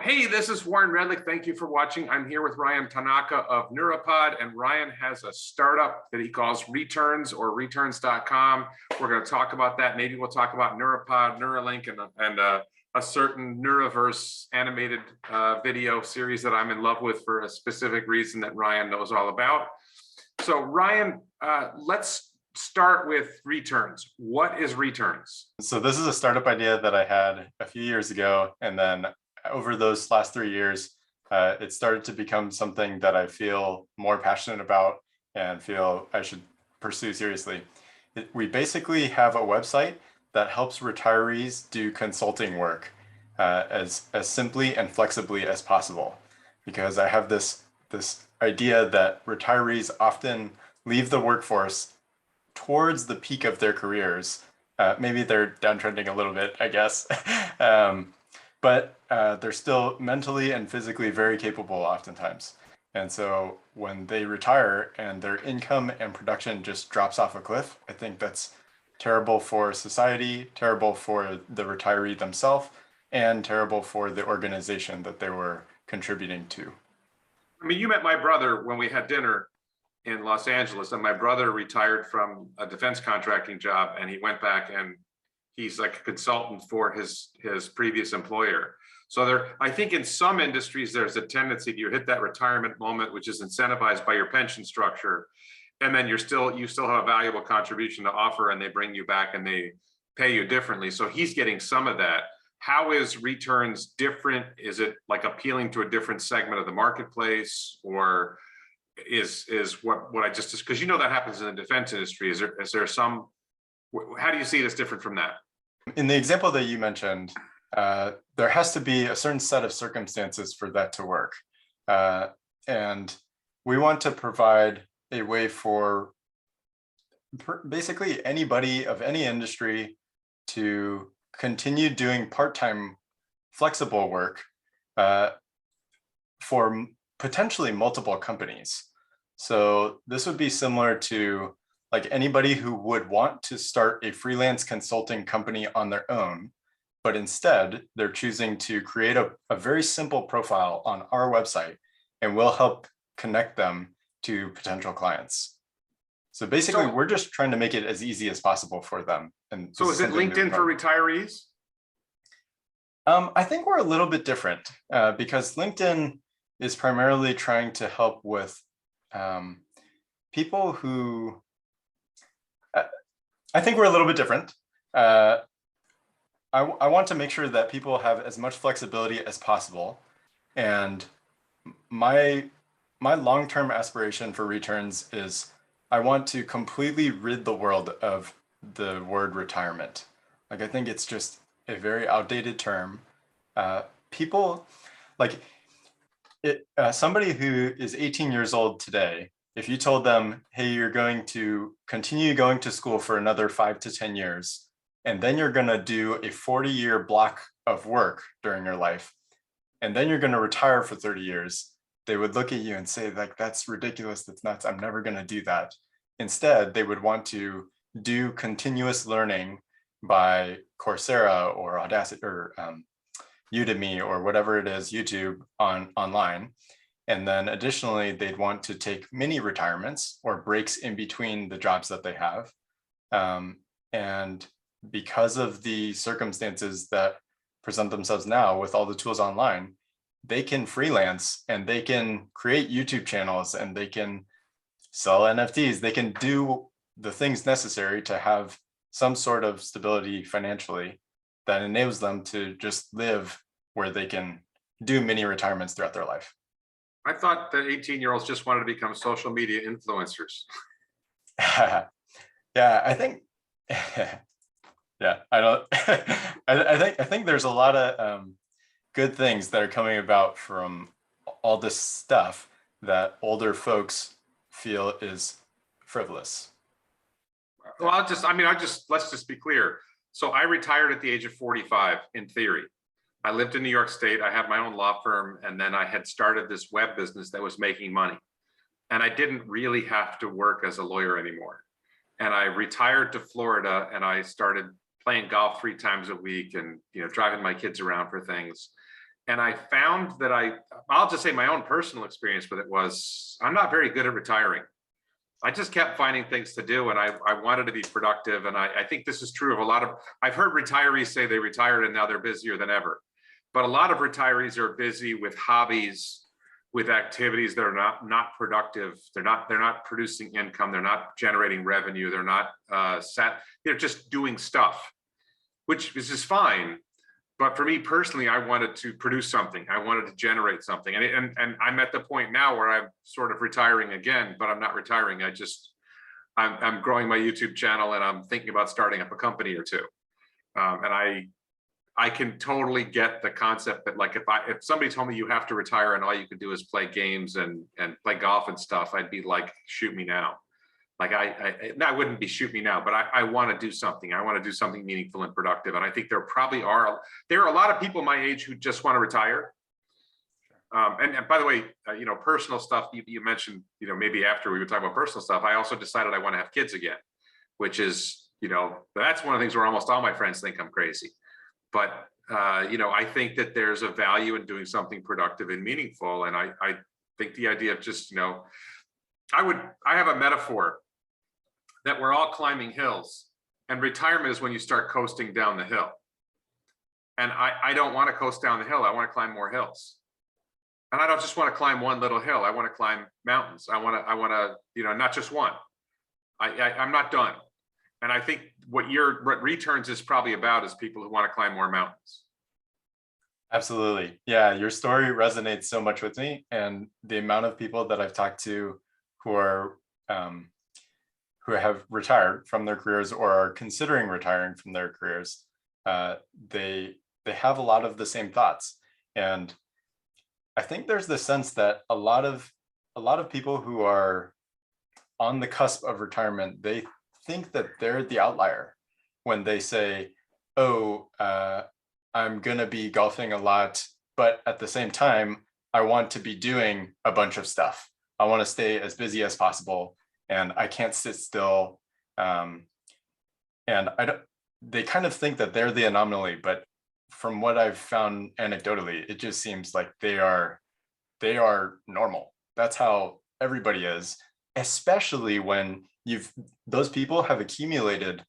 Hey, this is Warren Redlick. Thank you for watching. I'm here with Ryan Tanaka of Neurapod, and Ryan has a startup that he calls Reterns or reterns.com. We're going to talk about that. Maybe we'll talk about Neurapod, Neuralink, and a certain Neuraverse animated video series that I'm in love with for a specific reason that Ryan knows all about. So Ryan, let's start with Reterns. What is Reterns? So this is a startup idea that I had a few years ago, and then over those last 3 years, it started to become something that I feel more passionate about and feel I should pursue seriously. We basically have a website that helps retirees do consulting work as simply and flexibly as possible, because I have this idea that retirees often leave the workforce towards the peak of their careers. Maybe they're downtrending a little bit, I guess. But they're still mentally and physically very capable oftentimes. And so when they retire and their income and production just drops off a cliff, I think that's terrible for society, terrible for the retiree themselves, and terrible for the organization that they were contributing to. I mean, you met my brother when we had dinner in Los Angeles, and my brother retired from a defense contracting job, and he went back and he's like a consultant for his previous employer. So there, I think in some industries, there's a tendency to hit that retirement moment, which is incentivized by your pension structure. And then you still have a valuable contribution to offer, and they bring you back and they pay you differently. So he's getting some of that. How is Reterns different? Is it like appealing to a different segment of the marketplace, or is what I just, because you know that happens in the defense industry. Is there some, how do you see this different from that? In the example that you mentioned, there has to be a certain set of circumstances for that to work. And we want to provide a way for basically anybody of any industry to continue doing part-time flexible work for potentially multiple companies. So this would be similar to like anybody who would want to start a freelance consulting company on their own, but instead they're choosing to create a very simple profile on our website, and we'll help connect them to potential clients. So basically, we're just trying to make it as easy as possible for them. And so is it LinkedIn for retirees? I think we're a little bit different because LinkedIn is primarily trying to help with people who, I think we're a little bit different. I want to make sure that people have as much flexibility as possible. And my long-term aspiration for Reterns is I want to completely rid the world of the word retirement. Like, I think it's just a very outdated term. People, like, somebody who is 18 years old today, if you told them, hey, you're going to continue going to school for another 5 to 10 years, and then you're going to do a 40-year block of work during your life, and then you're going to retire for 30 years, they would look at you and say, like, that's ridiculous, that's nuts, I'm never going to do that. Instead, they would want to do continuous learning by Coursera or Audacity or Udemy or whatever it is, YouTube online. And then additionally, they'd want to take mini retirements or breaks in between the jobs that they have. And because of the circumstances that present themselves now with all the tools online, they can freelance and they can create YouTube channels and they can sell NFTs. They can do the things necessary to have some sort of stability financially that enables them to just live where they can do mini retirements throughout their life. I thought that 18-year-olds just wanted to become social media influencers. Yeah, I think, yeah, I don't, I think there's a lot of good things that are coming about from all this stuff that older folks feel is frivolous. Well, let's just be clear. So I retired at the age of 45 in theory. I lived in New York State. I had my own law firm, and then I had started this web business that was making money. And I didn't really have to work as a lawyer anymore. And I retired to Florida, and I started playing golf 3 times a week and driving my kids around for things. And I found that I'll just say my own personal experience with it was, I'm not very good at retiring. I just kept finding things to do, and I wanted to be productive. And I think this is true of a lot of, I've heard retirees say they retired and now they're busier than ever. But a lot of retirees are busy with hobbies, with activities that are not productive. They're not producing income. They're not generating revenue. They're not they're just doing stuff, which is just fine. But for me personally, I wanted to produce something. I wanted to generate something. And I'm at the point now where I'm sort of retiring again, but I'm not retiring. I'm growing my YouTube channel, and I'm thinking about starting up a company or two. And I can totally get the concept that, like, if somebody told me you have to retire and all you can do is play games and play golf and stuff, I'd be like, shoot me now. Like I wouldn't be shoot me now, but I want to do something. I want to do something meaningful and productive. And I think there are a lot of people my age who just want to retire. And by the way, personal stuff you mentioned, maybe after we would talk about personal stuff, I also decided I want to have kids again, which is, that's one of the things where almost all my friends think I'm crazy. But, I think that there's a value in doing something productive and meaningful. And I think the idea of just, I have a metaphor that we're all climbing hills, and retirement is when you start coasting down the hill. And I don't want to coast down the hill. I want to climb more hills. And I don't just want to climb one little hill. I want to climb mountains. I want to, not just one. I'm not done. And I think what Reterns is probably about is people who want to climb more mountains. Absolutely. Yeah, your story resonates so much with me, and the amount of people that I've talked to who have retired from their careers or are considering retiring from their careers, they have a lot of the same thoughts. And I think there's the sense that a lot of people who are on the cusp of retirement, they think that they're the outlier when they say, oh, I'm gonna be golfing a lot, but at the same time, I want to be doing a bunch of stuff. I want to stay as busy as possible, and I can't sit still. And they kind of think that they're the anomaly, but from what I've found anecdotally, it just seems like they are normal. That's how everybody is, especially when those people have accumulated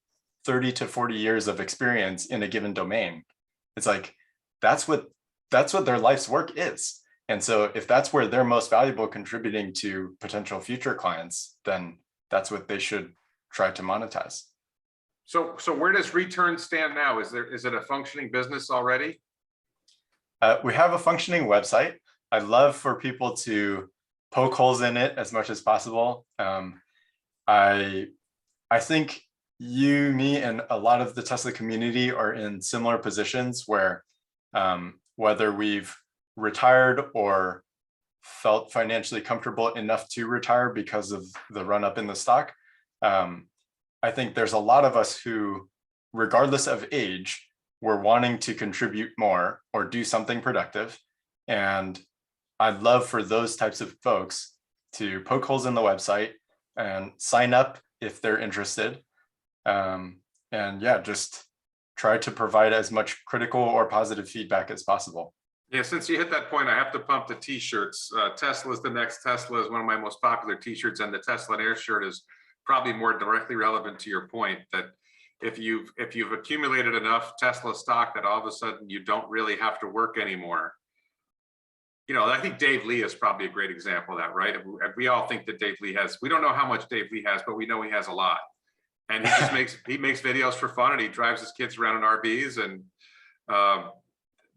30 to 40 years of experience in a given domain. It's like, that's what their life's work is. And so if that's where they're most valuable, contributing to potential future clients, then that's what they should try to monetize. So where does Returns stand now? Is it a functioning business already? We have a functioning website. I'd love for people to poke holes in it as much as possible. I think you, me, and a lot of the Tesla community are in similar positions where whether we've retired or felt financially comfortable enough to retire because of the run up in the stock, I think there's a lot of us who, regardless of age, we're wanting to contribute more or do something productive. And I'd love for those types of folks to poke holes in the website and sign up if they're interested. And yeah, just try to provide as much critical or positive feedback as possible. Yeah, since you hit that point, I have to pump the t-shirts. Tesla is the next Tesla is one of my most popular t-shirts, and the Tesla Air shirt is probably more directly relevant to your point, that if you've accumulated enough Tesla stock that all of a sudden you don't really have to work anymore. I think Dave Lee is probably a great example of that, right? We all think that Dave Lee we don't know how much Dave Lee has, but we know he has a lot. And he just makes videos for fun, and he drives his kids around in RVs, and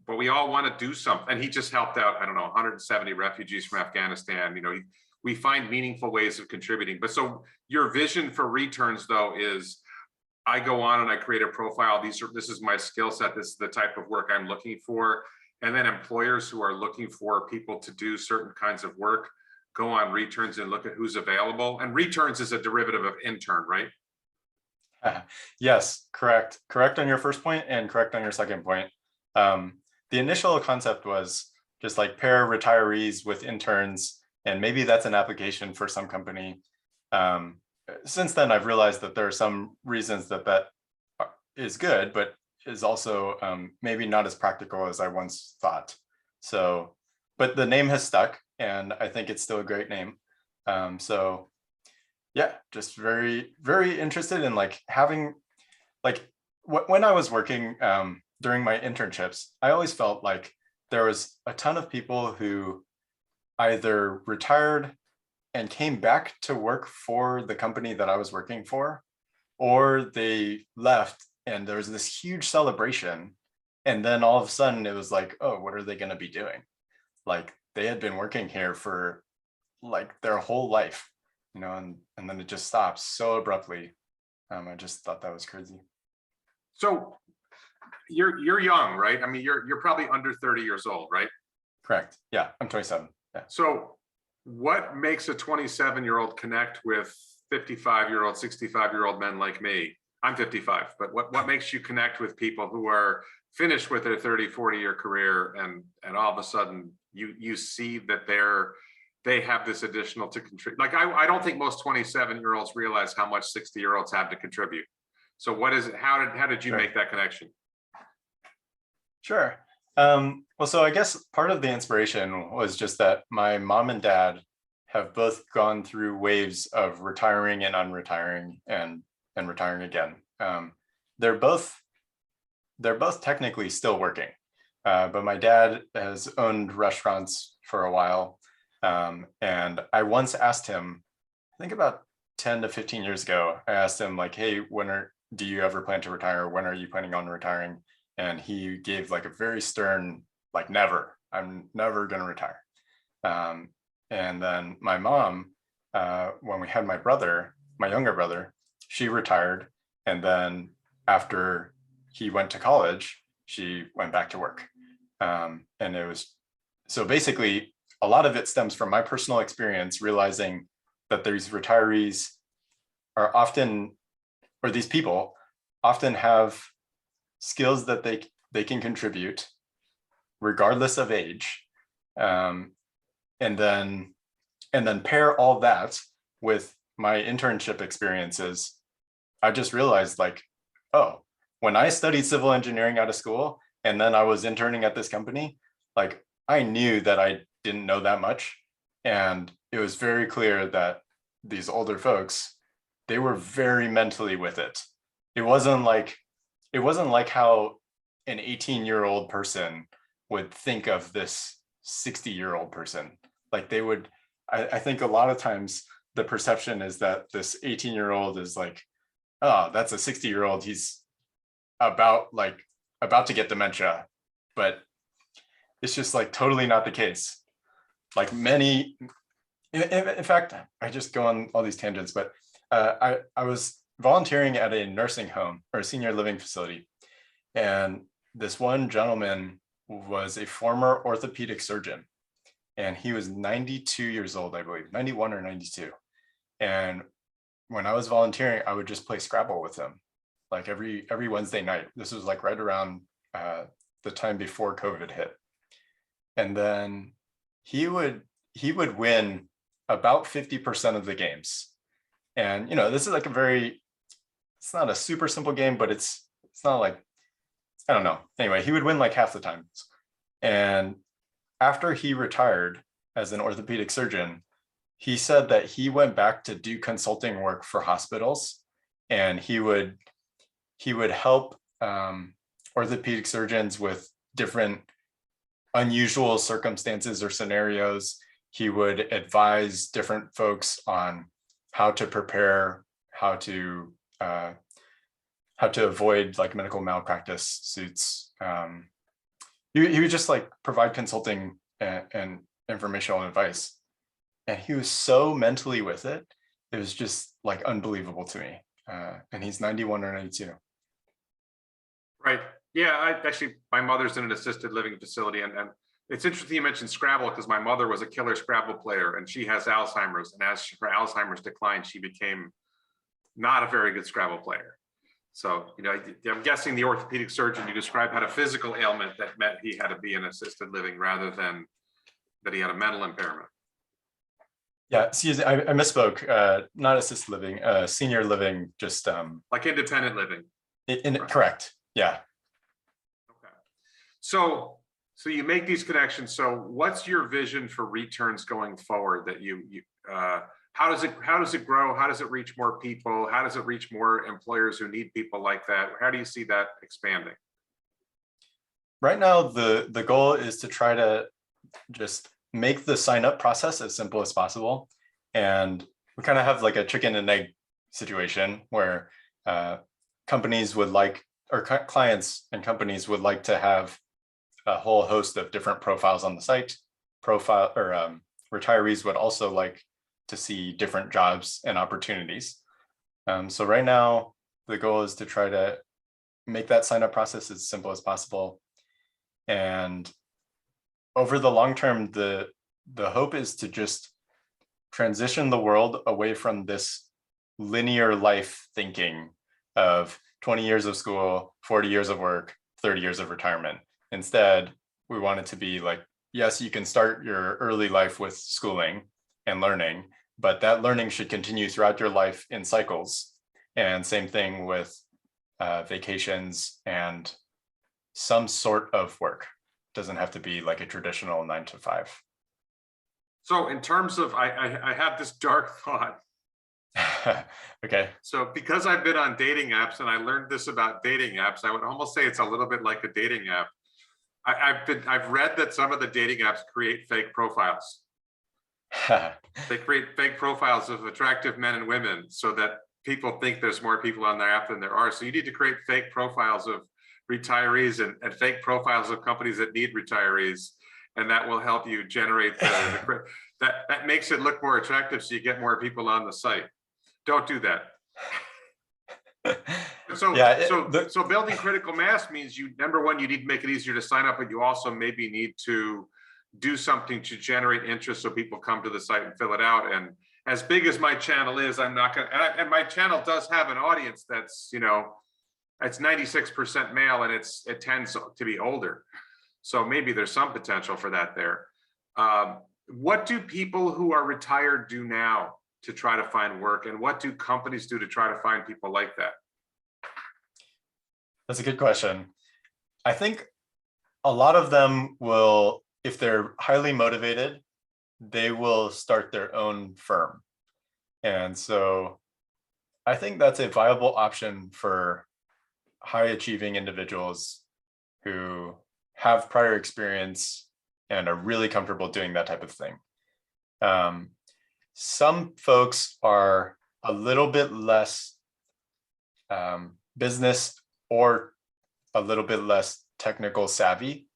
but we all want to do something. And he just helped out, 170 refugees from Afghanistan. We find meaningful ways of contributing. But so your vision for Returns, though, is I go on and I create a profile. This is my skill set. This is the type of work I'm looking for. And then employers who are looking for people to do certain kinds of work go on Returns and look at who's available. And Returns is a derivative of intern, right? Yes, correct. Correct on your first point and correct on your second point. The initial concept was just like pair retirees with interns, and maybe that's an application for some company. Since then, I've realized that there are some reasons that is good, but is also maybe not as practical as I once thought. So, but the name has stuck, and I think it's still a great name. So yeah, just very, very interested in like having like when I was working during my internships, I always felt like there was a ton of people who either retired and came back to work for the company that I was working for, or they left and there was this huge celebration. And then all of a sudden it was like, oh, what are they going to be doing? Like they had been working here for like their whole life, and then it just stops so abruptly. I just thought that was crazy. So you're young, right? I mean, you're probably under 30 years old, right? Correct. Yeah, I'm 27. Yeah. So what makes a 27-year-old connect with 55-year-old, 65-year-old men like me? I'm 55, but what makes you connect with people who are finished with their 30, 40-year career and all of a sudden you see that they have this additional to contribute? Like I don't think most 27-year-olds realize how much 60-year-olds have to contribute. So what is it? How did you Sure. make that connection? Sure. Well, so I guess part of the inspiration was just that my mom and dad have both gone through waves of retiring and unretiring and retiring again. They're both technically still working, but my dad has owned restaurants for a while, and I once asked him, I think about 10 to 15 years ago, I asked him like, hey, do you ever plan to retire? When are you planning on retiring? And he gave like a very stern, like, never, I'm never going to retire. And then my mom, when we had my younger brother, she retired. And then after he went to college, she went back to work. And it was, so basically a lot of it stems from my personal experience, realizing that these retirees are often, or these people often have skills that they can contribute regardless of age, and then pair all that with my internship experiences. I just realized like, oh, when I studied civil engineering out of school and then I was interning at this company, like I knew that I didn't know that much, and it was very clear that these older folks, they were very mentally with it. It wasn't like how an 18-year-old person would think of this 60-year-old person. Like they would, I think a lot of times the perception is that this 18-year-old is like, oh, that's a 60-year-old. He's about to get dementia, but it's just like totally not the case. Like many, in fact, I just go on all these tangents, but I was volunteering at a nursing home or a senior living facility. And this one gentleman was a former orthopedic surgeon, and he was 92 years old, I believe, 91 or 92. And when I was volunteering, I would just play Scrabble with him, like every Wednesday night. This was like right around the time before COVID hit. And then he would win about 50% of the games. And this is like it's not a super simple game, but it's not like, I don't know. Anyway, he would win like half the time. And after he retired as an orthopedic surgeon, he said that he went back to do consulting work for hospitals, and he would help orthopedic surgeons with different unusual circumstances or scenarios. He would advise different folks on how to prepare, how to avoid like medical malpractice suits. He would just like provide consulting and informational advice. And he was so mentally with it. It was just like unbelievable to me. And he's 91 or 92. Right. Yeah, my mother's in an assisted living facility, and it's interesting you mentioned Scrabble, because my mother was a killer Scrabble player, and she has Alzheimer's. And as her Alzheimer's declined, she became not a very good Scrabble player. So, I'm guessing the orthopedic surgeon you described had a physical ailment that meant he had to be in assisted living rather than that he had a mental impairment. Yeah, excuse me, I misspoke. Not assisted living, senior living, just like independent living. Correct. Yeah. Okay. So So you make these connections. So what's your vision for Returns going forward? That how does it grow? How does it reach more people? How does it reach more employers who need people like that? How do you see that expanding? Right now, the goal is to try to just make the sign up process as simple as possible. And we kind of have like a chicken and egg situation where companies would like, or clients and companies would like to have a whole host of different profiles on the site. Retirees would also like to see different jobs and opportunities. So right now, the goal is to try to make that sign up process as simple as possible. And over the long term, the hope is to just transition the world away from this linear life thinking of 20 years of school, 40 years of work, 30 years of retirement. Instead, we want it to be like, yes, you can start your early life with schooling and learning, but that learning should continue throughout your life in cycles. And same thing with vacations and some sort of work. Doesn't have to be like a traditional 9 to 5. So in terms of, I have this dark thought. Okay. So because I've been on dating apps and I learned this about dating apps, I would almost say it's a little bit like a dating app. I've read that some of the dating apps create fake profiles. They create fake profiles of attractive men and women so that people think there's more people on their app than there are. So you need to create fake profiles of retirees and fake profiles of companies that need retirees. And that will help you generate that makes it look more attractive so you get more people on the site. Don't do that. So, yeah, so building critical mass means number one, you need to make it easier to sign up, but you also maybe need to do something to generate interest so people come to the site and fill it out. And as big as my channel is, I'm not gonna, and my channel does have an audience that's, it's 96% male and it tends to be older. So maybe there's some potential for that there. What do people who are retired do now to try to find work? And what do companies do to try to find people like that? That's a good question. I think a lot of them will, if they're highly motivated, they will start their own firm. And so I think that's a viable option for high achieving individuals who have prior experience and are really comfortable doing that type of thing. Some folks are a little bit less business or a little bit less technical savvy.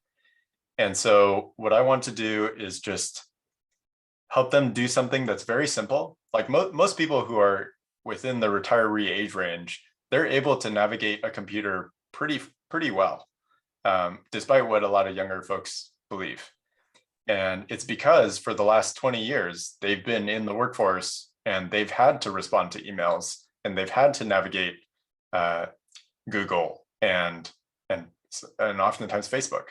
And so what I want to do is just help them do something that's very simple. Like most people who are within the retiree age range, they're able to navigate a computer pretty well, despite what a lot of younger folks believe. And it's because for the last 20 years, they've been in the workforce and they've had to respond to emails and they've had to navigate Google and oftentimes Facebook.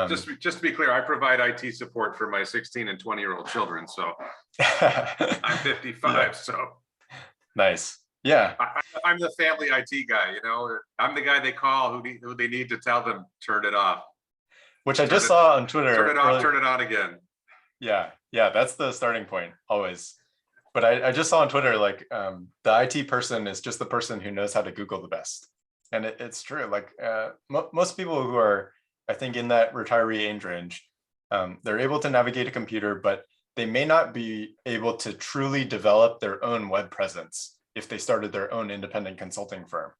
Just to be clear, I provide IT support for my 16 and 20-year-old children. So I'm 55. Yeah. So nice. Yeah. I'm the family IT guy, I'm the guy they call who they need to tell them, turn it off. Which I just saw on Twitter. Turn it off, turn it on again. Yeah. That's the starting point always. But I just saw on Twitter, like the IT person is just the person who knows how to Google the best. And it's true. Like most people who are, I think, in that retiree age range, they're able to navigate a computer, but they may not be able to truly develop their own web presence if they started their own independent consulting firm.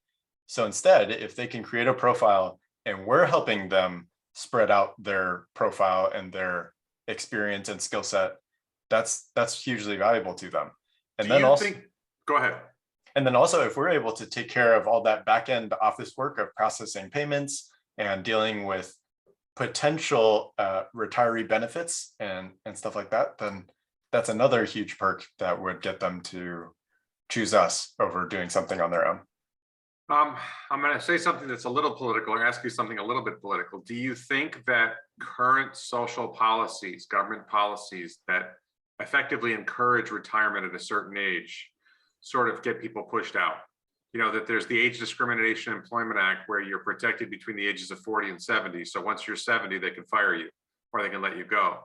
So instead, if they can create a profile and we're helping them spread out their profile and their experience and skill set, that's hugely valuable to them. And then also, go ahead. And then also, if we're able to take care of all that back-end office work of processing payments and dealing with potential retiree benefits and stuff like that, then that's another huge perk that would get them to choose us over doing something on their own. I'm going to say something that's a little political or ask you something a little bit political. Do you think that current social policies, government policies that effectively encourage retirement at a certain age sort of get people pushed out? that there's the Age Discrimination Employment Act where you're protected between the ages of 40 and 70. So once you're 70, they can fire you or they can let you go.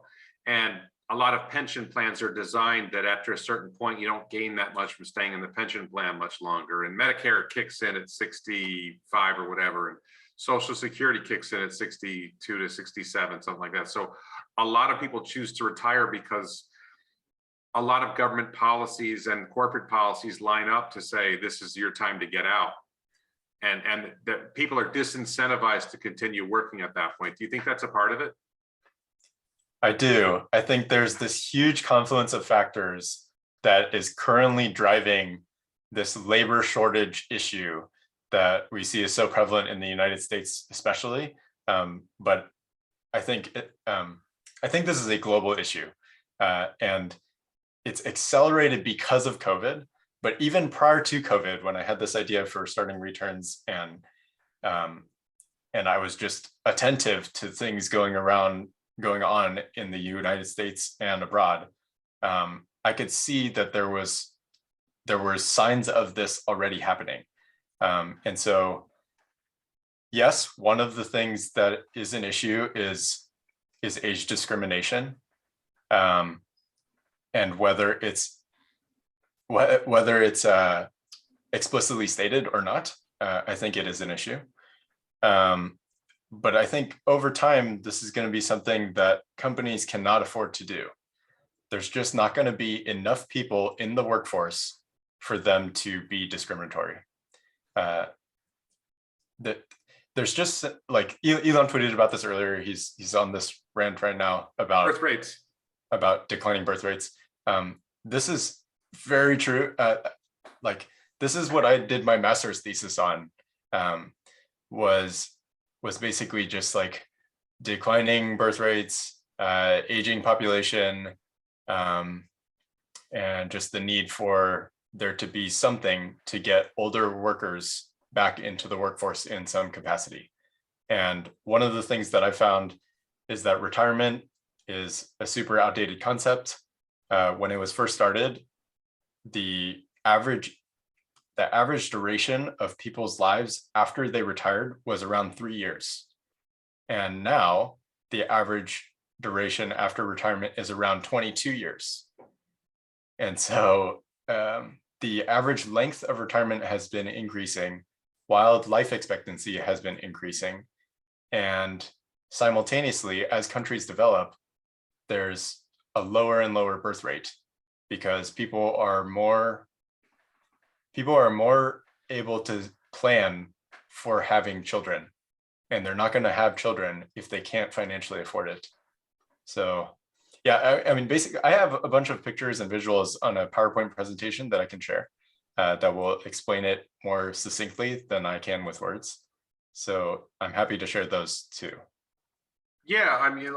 And a lot of pension plans are designed that after a certain point, you don't gain that much from staying in the pension plan much longer. And Medicare kicks in at 65 or whatever. And Social Security kicks in at 62 to 67, something like that. So a lot of people choose to retire because a lot of government policies and corporate policies line up to say, this is your time to get out. And that people are disincentivized to continue working at that point. Do you think that's a part of it? I do. I think there's this huge confluence of factors that is currently driving this labor shortage issue that we see is so prevalent in the United States, especially. But I think this is a global issue, and it's accelerated because of COVID. But even prior to COVID, when I had this idea for starting Reterns, and I was just attentive to things going on in the United States and abroad, I could see that there were signs of this already happening. And so, yes, one of the things that is an issue is age discrimination, and whether it's explicitly stated or not. I think it is an issue. But I think over time, this is going to be something that companies cannot afford to do. There's just not going to be enough people in the workforce for them to be discriminatory. There's just, like Elon tweeted about this earlier. He's on this rant right now about birth rates, about declining birth rates. This is very true. Like, this is what I did my master's thesis on. Was basically just like declining birth rates, aging population, and just the need for there to be something to get older workers back into the workforce in some capacity. And one of the things that I found is that retirement is a super outdated concept. When it was first started, the average duration of people's lives after they retired was around 3 years. And now the average duration after retirement is around 22 years. And so the average length of retirement has been increasing while life expectancy has been increasing. And simultaneously, as countries develop, there's a lower and lower birth rate because people are more able to plan for having children, and they're not going to have children if they can't financially afford it. So yeah, I mean, basically, I have a bunch of pictures and visuals on a PowerPoint presentation that I can share that will explain it more succinctly than I can with words. So I'm happy to share those too. Yeah, I mean,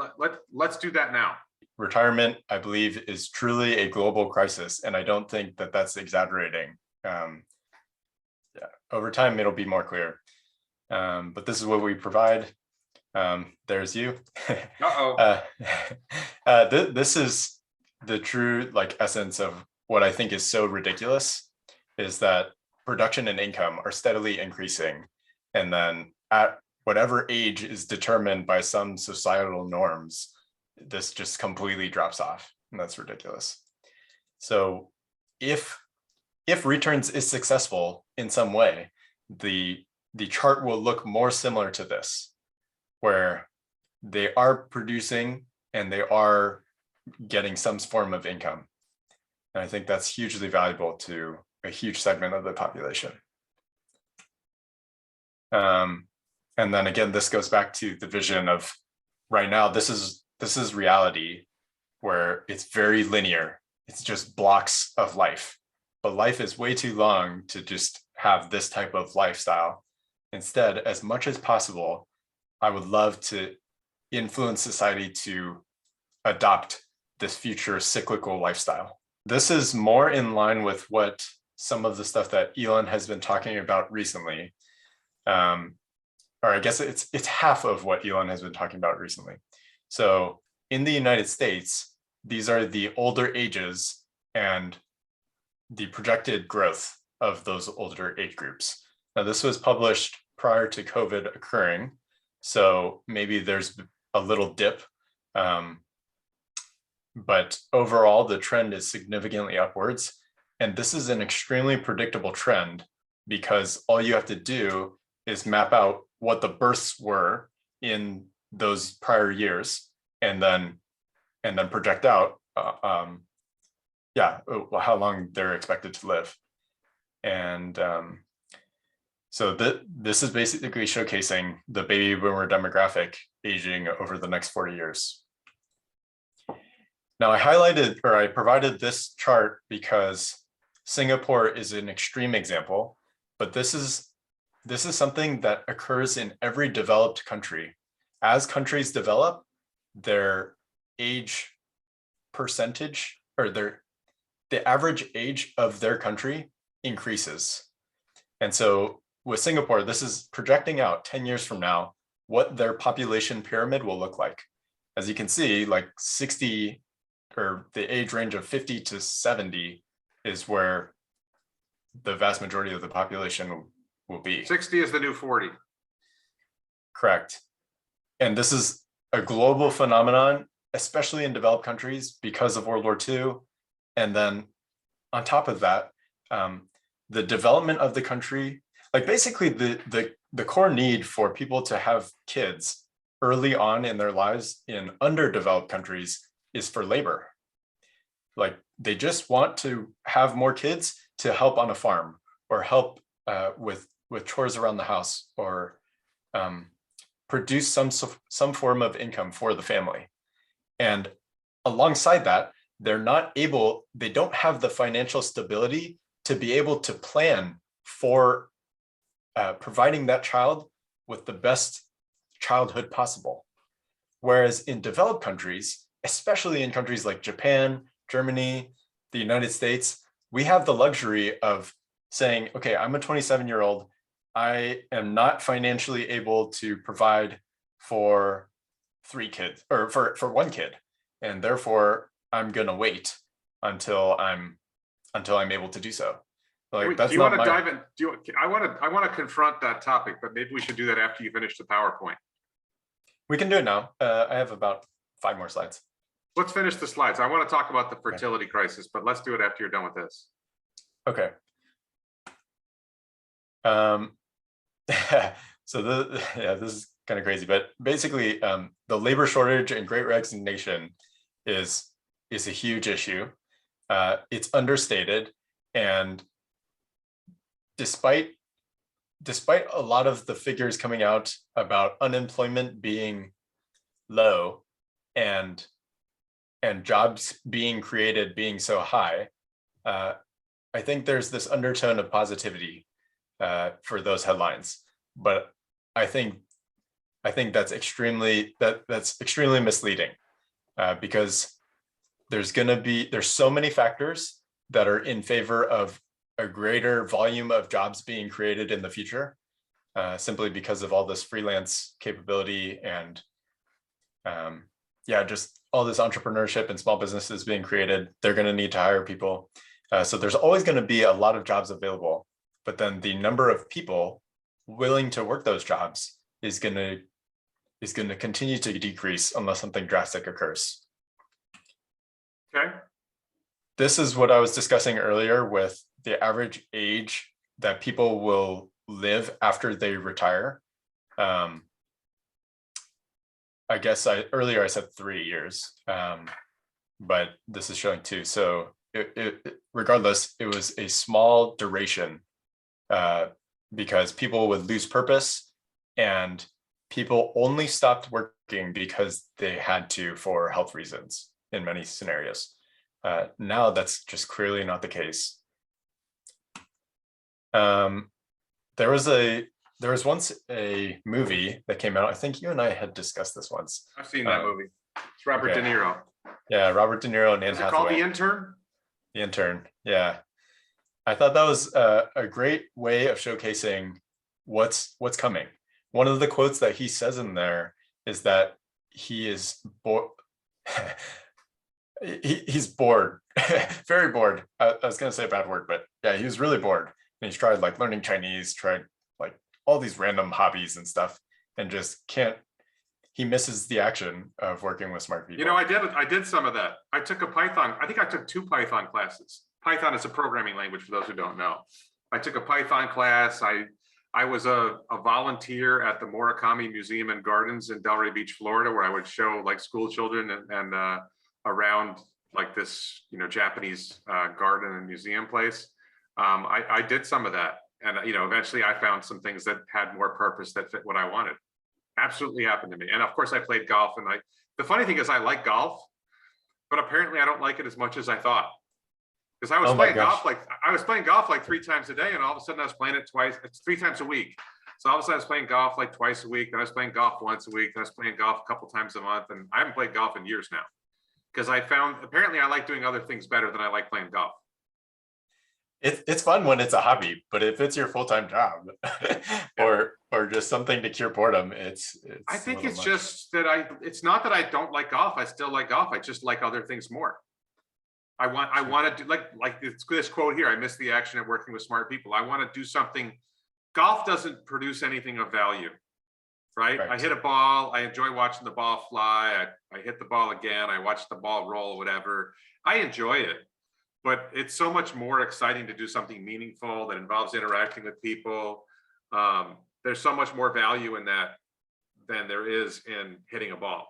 let's do that now. Retirement, I believe, is truly a global crisis, and I don't think that that's exaggerating. Yeah, over time, it'll be more clear. But this is what we provide. There's you. This is the true essence of what I think is so ridiculous, is that production and income are steadily increasing. And then at whatever age is determined by some societal norms, this just completely drops off. And that's ridiculous. So if Reterns is successful in some way, the chart will look more similar to this, where they are producing and they are getting some form of income. And I think that's hugely valuable to a huge segment of the population. And then again, this goes back to the vision of right now, this is reality where it's very linear. It's just blocks of life, but life is way too long to just have this type of lifestyle. Instead, as much as possible, I would love to influence society to adopt this future cyclical lifestyle. This is more in line with what some of the stuff that Elon has been talking about recently. Or I guess it's half of what Elon has been talking about recently. So in the United States, these are the older ages and the projected growth of those older age groups. Now, this was published prior to COVID occurring, so maybe there's a little dip, but overall, the trend is significantly upwards. And this is an extremely predictable trend because all you have to do is map out what the births were in those prior years and then project out how long they're expected to live. And so this is basically showcasing the baby boomer demographic aging over the next 40 years. Now, I provided this chart because Singapore is an extreme example, but this is something that occurs in every developed country. As countries develop, their age percentage, or the average age of their country increases. And so with Singapore, this is projecting out 10 years from now what their population pyramid will look like. As you can see, like 60, or the age range of 50 to 70 is where the vast majority of the population will be. 60 is the new 40. Correct. And this is a global phenomenon, especially in developed countries because of World War II. And then on top of that, the development of the country, like basically the core need for people to have kids early on in their lives in underdeveloped countries is for labor. Like they just want to have more kids to help on a farm or help with chores around the house, or produce some form of income for the family. And alongside that, they don't have the financial stability to be able to plan for providing that child with the best childhood possible. Whereas in developed countries, especially in countries like Japan, Germany, the United States, we have the luxury of saying, okay, I'm a 27-year-old. I am not financially able to provide for 3 kids, or for 1 kid. And therefore I'm gonna wait until I'm able to do so. Like, that's do you not want to my... dive in? I want to confront that topic, but maybe we should do that after you finish the PowerPoint. We can do it now. I have about 5 more slides. Let's finish the slides. I want to talk about the fertility crisis, but let's do it after you're done with this. Okay. So this is kind of crazy, but basically, the labor shortage and Great Resignation is a huge issue. It's understated, and despite a lot of the figures coming out about unemployment being low and jobs being created being so high, I think there's this undertone of positivity for those headlines. But I think that's extremely misleading, because there's so many factors that are in favor of a greater volume of jobs being created in the future, simply because of all this freelance capability and just all this entrepreneurship and small businesses being created. They're going to need to hire people. So there's always going to be a lot of jobs available, but then the number of people willing to work those jobs is going to continue to decrease unless something drastic occurs. Okay. This is what I was discussing earlier with the average age that people will live after they retire. I guess earlier I said 3 years, but this is showing 2. So regardless, it was a small duration, because people would lose purpose, and people only stopped working because they had to for health reasons in many scenarios. Now that's just clearly not the case. There was once a movie that came out. I think you and I had discussed this once. I've seen that movie. It's Robert De Niro. Yeah, Robert De Niro and Anne Hathaway. Is it called The Intern? The Intern, yeah. I thought that was a great way of showcasing what's coming. One of the quotes that he says in there is that he is bored. He's bored, very bored. I was going to say a bad word, but yeah, he was really bored and he's tried like learning Chinese, tried like all these random hobbies and stuff, and just can't. He misses the action of working with smart people. You know, I did some of that. I took a Python. I think I took 2 Python classes. Python is a programming language for those who don't know. I took a Python class. I was a volunteer at the Murakami Museum and Gardens in Delray Beach, Florida, where I would show like school children and around like this, you know, Japanese garden and museum place. I did some of that, and you know, eventually I found some things that had more purpose that fit what I wanted. Absolutely happened to me. And of course I played golf, and the funny thing is I like golf, but apparently I don't like it as much as I thought. Because I was playing golf like 3 times a day, and all of a sudden I was playing it it's 3 times a week. So all of a sudden I was playing golf like twice a week, then I was playing golf once a week, then I was playing golf a couple times a month, and I haven't played golf in years now. Because I found apparently I like doing other things better than I like playing golf. It's fun when it's a hobby, but if it's your full-time job or just something to cure boredom, it's I think it's just that it's not that I don't like golf. I still like golf. I just like other things more. I want to do like this quote here. I miss the action of working with smart people. I want to do something. Golf doesn't produce anything of value, right? I hit a ball. I enjoy watching the ball fly. I hit the ball again. I watch the ball roll, whatever. I enjoy it. But it's so much more exciting to do something meaningful that involves interacting with people. There's so much more value in that than there is in hitting a ball.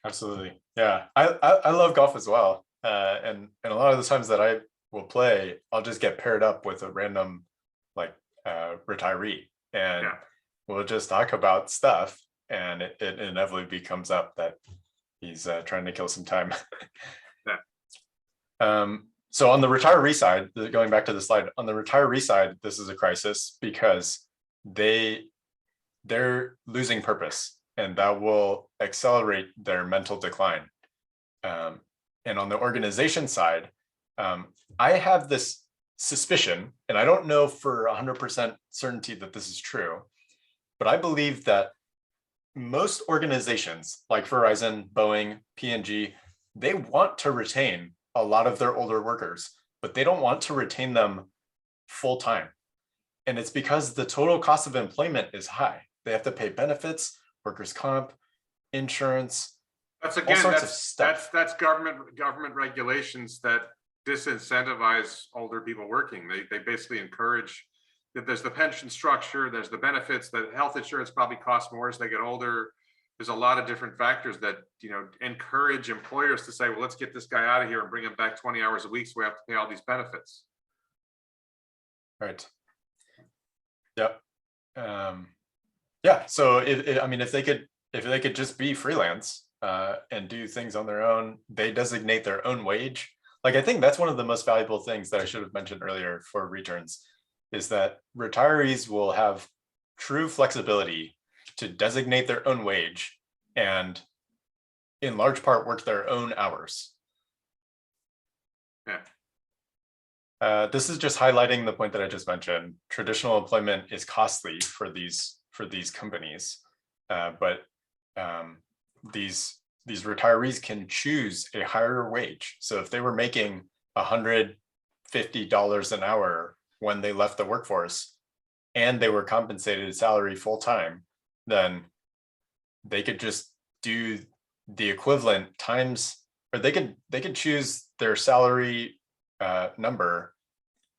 Absolutely. Yeah, I love golf as well. And a lot of the times that I will play, I'll just get paired up with a random like retiree, and we'll just talk about stuff, and it inevitably becomes up that he's trying to kill some time. So on the retiree side, going back to the slide, on the retiree side, this is a crisis because they're losing purpose, and that will accelerate their mental decline. And on the organization side, I have this suspicion, and I don't know for 100% certainty that this is true, but I believe that most organizations like Verizon, Boeing, P&G, they want to retain a lot of their older workers, but they don't want to retain them full time. And it's because the total cost of employment is high. They have to pay benefits, workers' comp, insurance. That's government regulations that disincentivize older people working. They basically encourage that there's the pension structure, there's the benefits, the health insurance probably costs more as they get older. There's a lot of different factors that, you know, encourage employers to say, well, let's get this guy out of here and bring him back 20 hours a week, so we have to pay all these benefits. Right. Yep. Yeah. So I mean, if they could just be freelance and do things on their own, they designate their own wage. Like, I think that's one of the most valuable things that I should have mentioned earlier for Reterns, is that retirees will have true flexibility to designate their own wage and in large part work their own hours. Yeah. This is just highlighting the point that I just mentioned. Traditional employment is costly for these companies, but these retirees can choose a higher wage. So if they were making $150 an hour when they left the workforce, and they were compensated salary full time, then they could just do the equivalent times, or they could choose their salary number,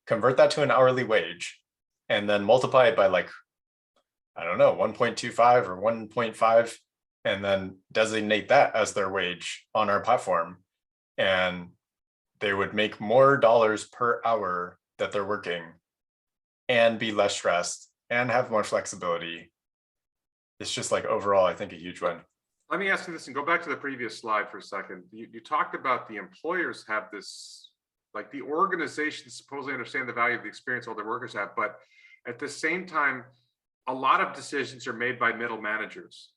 convert that to an hourly wage, and then multiply it by, like, I don't know, 1.25 or 1.5, and then designate that as their wage on our platform. And they would make more dollars per hour that they're working and be less stressed and have more flexibility. It's just, like, overall, I think, a huge win. Let me ask you this, and go back to the previous slide for a second. You talked about the employers have this, like, the organizations supposedly understand the value of the experience all their workers have, but at the same time, a lot of decisions are made by middle managers.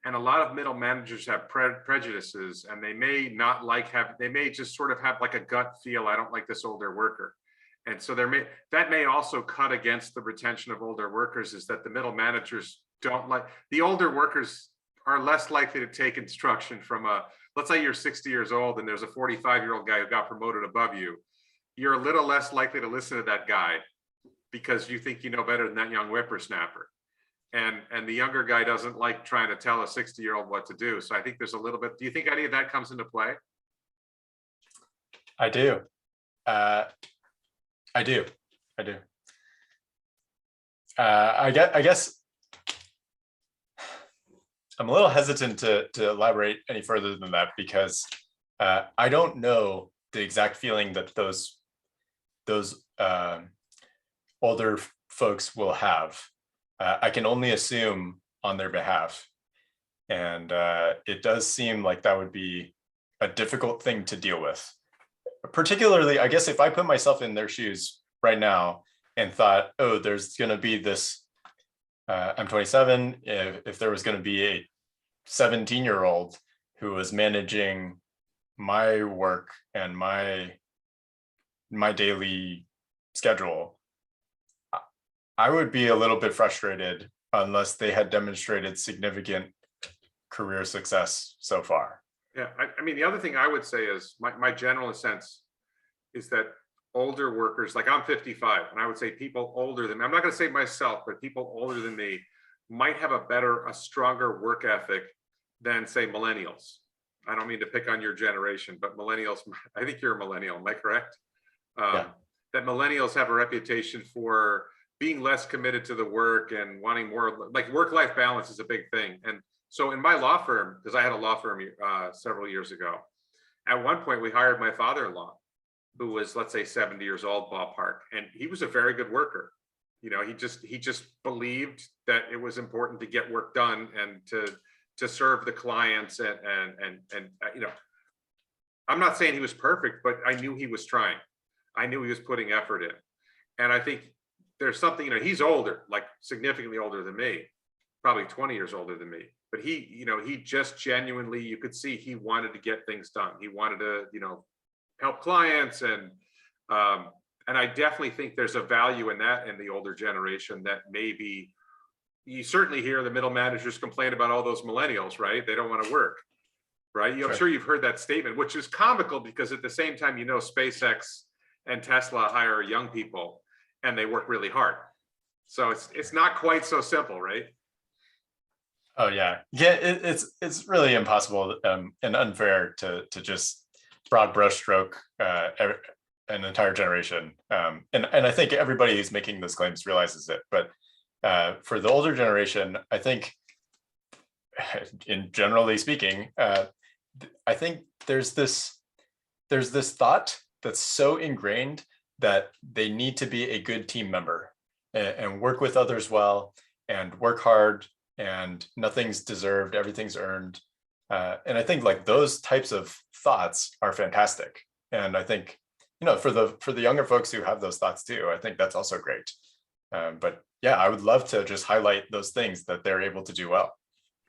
And a lot of middle managers have prejudices, and they may not they may just sort of have like a gut feel, I don't like this older worker. And so that may also cut against the retention of older workers, is that the middle managers don't like, the older workers are less likely to take instruction from let's say you're 60 years old and there's a 45-year-old guy who got promoted above you. you're a little less likely to listen to that guy because you think you know better than that young whippersnapper. And the younger guy doesn't like trying to tell a 60-year-old what to do. So I think there's a little bit, do you think any of that comes into play? I do. I do. I guess I'm a little hesitant to elaborate any further than that, because I don't know the exact feeling that those older folks will have. I can only assume on their behalf. And it does seem like that would be a difficult thing to deal with. Particularly, I guess if I put myself in their shoes right now and thought, oh, there's going to be this, I'm 27, if there was going to be a 17-year-old who was managing my work and my daily schedule, I would be a little bit frustrated unless they had demonstrated significant career success so far. Yeah, I mean, the other thing I would say is my general sense is that older workers, like I'm 55, and I would say people older than me, I'm not going to say myself, but people older than me might have a stronger work ethic than, say, millennials. I don't mean to pick on your generation, but millennials, I think you're a millennial, am I correct? Yeah. That millennials have a reputation for being less committed to the work and wanting more, like work-life balance is a big thing. And so in my law firm, because I had a law firm several years ago, at one point we hired my father-in-law, who was, let's say, 70 years old, ballpark, and he was a very good worker. You know, he just believed that it was important to get work done and to serve the clients and you know, I'm not saying he was perfect, but I knew he was trying. I knew he was putting effort in, and I think there's something, you know, he's older, like significantly older than me, probably 20 years older than me. But he, you know, he just genuinely, you could see he wanted to get things done. He wanted to, you know, help clients. And I definitely think there's a value in that in the older generation that maybe you certainly hear the middle managers complain about all those millennials, right? They don't want to work, right? I'm sure you've heard that statement, which is comical because at the same time, you know, SpaceX and Tesla hire young people and they work really hard. So it's not quite so simple, right? Oh yeah, it's really impossible and unfair to just broad brushstroke an entire generation, and I think everybody who's making those claims realizes it. But for the older generation, I think, in generally speaking, I think there's this thought that's so ingrained that they need to be a good team member and work with others well and work hard. And nothing's deserved, everything's earned. And I think like those types of thoughts are fantastic. And I think, you know, for the younger folks who have those thoughts too, I think that's also great. But yeah, I would love to just highlight those things that they're able to do well.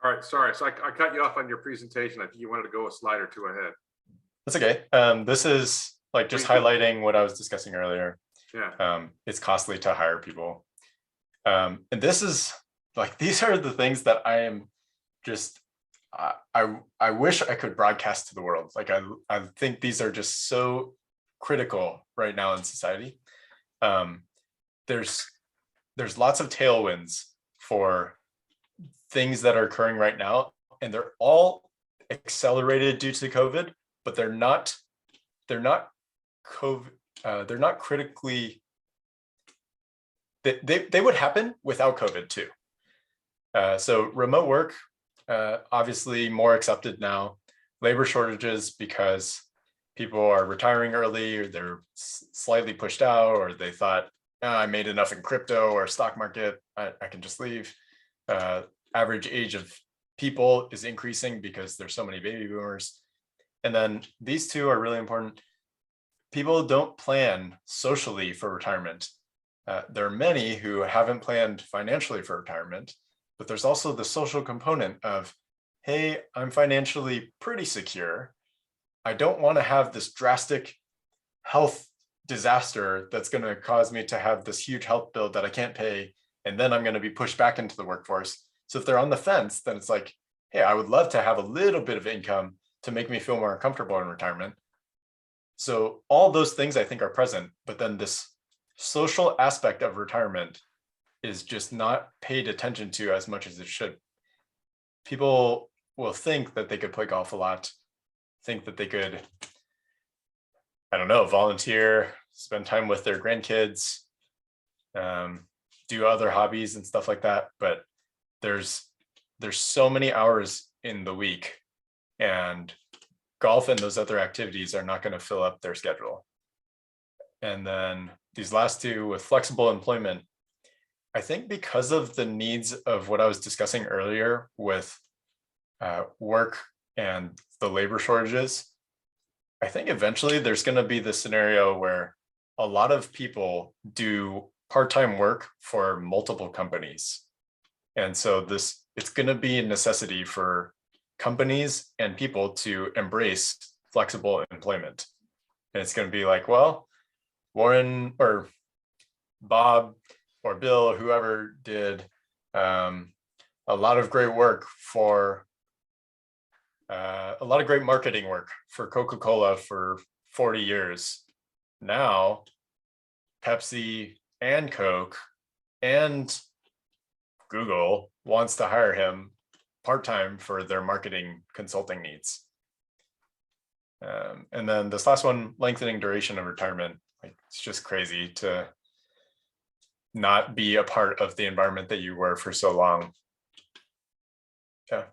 All right, sorry. So I cut you off on your presentation. I think you wanted to go a slide or two ahead. That's okay. This is like just highlighting what I was discussing earlier. Yeah. It's costly to hire people. And this is, like, these are the things that I am just, I wish I could broadcast to the world. Like, I think these are just so critical right now in society. There's lots of tailwinds for things that are occurring right now, and they're all accelerated due to COVID, but they're not COVID, they're not critically, they would happen without COVID too. So remote work, obviously more accepted now. Labor shortages because people are retiring early, or they're slightly pushed out, or they thought, I made enough in crypto or stock market, I can just leave. Average age of people is increasing because there's so many baby boomers. And then these two are really important. People don't plan socially for retirement. There are many who haven't planned financially for retirement. But there's also the social component of, hey, I'm financially pretty secure. I don't want to have this drastic health disaster that's going to cause me to have this huge health bill that I can't pay, and then I'm going to be pushed back into the workforce. So if they're on the fence, then it's like, hey, I would love to have a little bit of income to make me feel more comfortable in retirement. So all those things I think are present, but then this social aspect of retirement is just not paid attention to as much as it should. People will think that they could play golf a lot, think that they could, I don't know, volunteer, spend time with their grandkids, do other hobbies and stuff like that. But there's so many hours in the week, and golf and those other activities are not going to fill up their schedule. And then these last two with flexible employment, I think because of the needs of what I was discussing earlier with work and the labor shortages, I think eventually there's going to be this scenario where a lot of people do part-time work for multiple companies. And so it's going to be a necessity for companies and people to embrace flexible employment. And it's going to be like, well, Warren or Bob or Bill or whoever did a lot of great work for a lot of great marketing work for Coca-Cola for 40 years. Now, Pepsi and Coke and Google wants to hire him part-time for their marketing consulting needs. And then this last one, lengthening duration of retirement. Like, it's just crazy to not be a part of the environment that you were for so long. Yeah.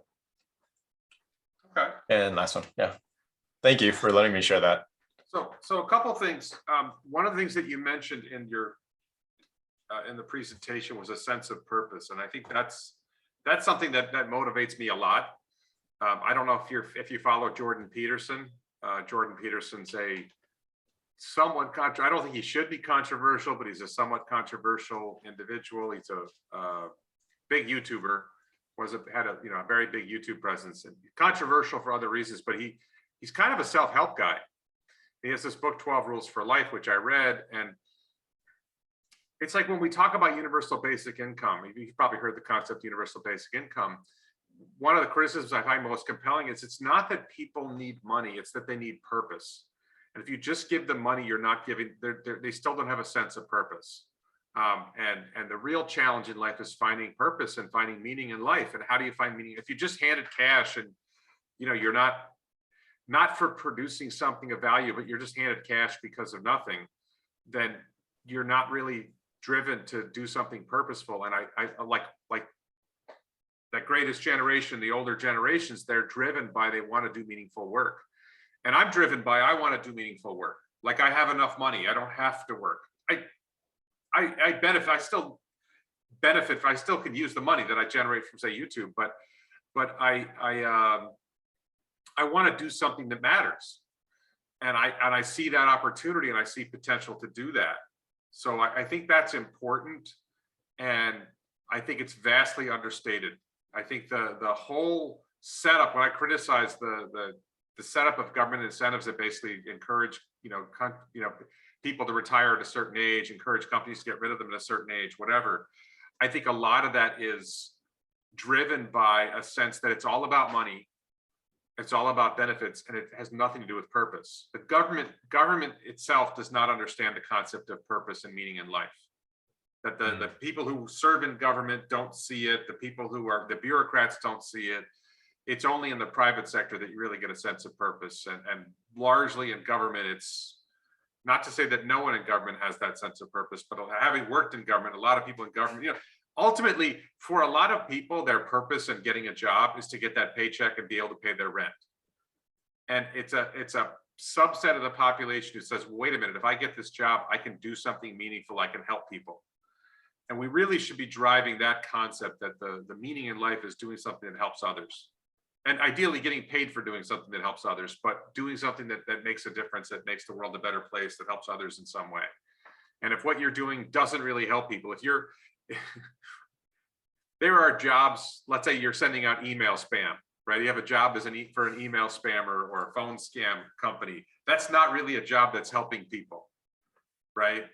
Okay. And last one. Yeah. Thank you for letting me share that. So a couple of things. One of the things that you mentioned in your in the presentation was a sense of purpose, and I think that's something that motivates me a lot. I don't know if you follow Jordan Peterson. Jordan Peterson's a somewhat I don't think he should be controversial, but he's a somewhat controversial individual. He's a big YouTuber. Had a very big YouTube presence, and controversial for other reasons, but he's kind of a self-help guy. He has this book 12 Rules for Life, which I read, and it's like when we talk about universal basic income, you've probably heard the concept of universal basic income. One of the criticisms I find most compelling is it's not that people need money, it's that they need purpose. And if you just give them money, you're not giving, they still don't have a sense of purpose. And the real challenge in life is finding purpose and finding meaning in life. And how do you find meaning? If you just handed cash and you're not for producing something of value, but you're just handed cash because of nothing, then you're not really driven to do something purposeful. And I like that greatest generation, the older generations, they're driven by, they want to do meaningful work. And I'm driven by, I want to do meaningful work. Like, I have enough money, I don't have to work. I benefit, I still benefit, I still can use the money that I generate from, say, YouTube, but I want to do something that matters. And I see that opportunity, and I see potential to do that. So I think that's important. And I think it's vastly understated. I think the whole setup, when I criticize the setup of government incentives that basically encourage, people to retire at a certain age, encourage companies to get rid of them at a certain age, whatever. I think a lot of that is driven by a sense that it's all about money, it's all about benefits, and it has nothing to do with purpose. The government itself does not understand the concept of purpose and meaning in life. That the people who serve in government don't see it. The people who are the bureaucrats don't see it. It's only in the private sector that you really get a sense of purpose. And largely in government, it's not to say that no one in government has that sense of purpose, but having worked in government, a lot of people in government, ultimately, for a lot of people, their purpose in getting a job is to get that paycheck and be able to pay their rent. And it's a subset of the population who says, wait a minute, if I get this job, I can do something meaningful, I can help people. And we really should be driving that concept that the meaning in life is doing something that helps others. And ideally getting paid for doing something that helps others, but doing something that makes a difference, that makes the world a better place, that helps others in some way. And if what you're doing doesn't really help people, there are jobs, let's say you're sending out email spam, right? You have a job for an email spammer or a phone scam company. That's not really a job that's helping people, right?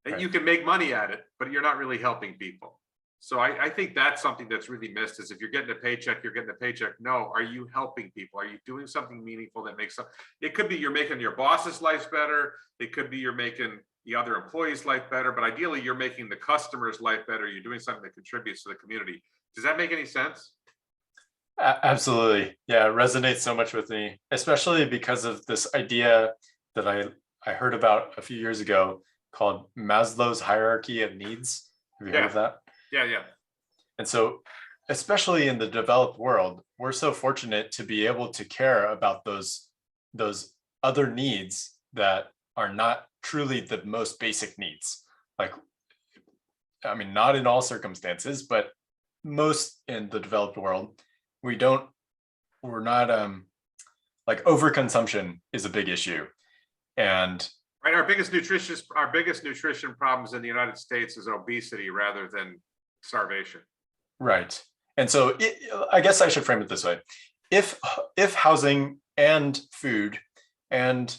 And you can make money at it, but you're not really helping people. So I think that's something that's really missed is if you're getting a paycheck, you're getting a paycheck. No, are you helping people? Are you doing something meaningful that makes some, it could be you're making your boss's life better. It could be you're making the other employees' life better, but ideally you're making the customer's life better. You're doing something that contributes to the community. Does that make any sense? Absolutely. Yeah, it resonates so much with me, especially because of this idea that I heard about a few years ago called Maslow's hierarchy of needs. Have you heard of that? Yeah. And so, especially in the developed world, we're so fortunate to be able to care about those other needs that are not truly the most basic needs. Like, I mean, not in all circumstances, but most in the developed world, we're not like overconsumption is a big issue. And right, our biggest nutrition problems in the United States is obesity rather than starvation. Right. And so I guess I should frame it this way. If housing and food and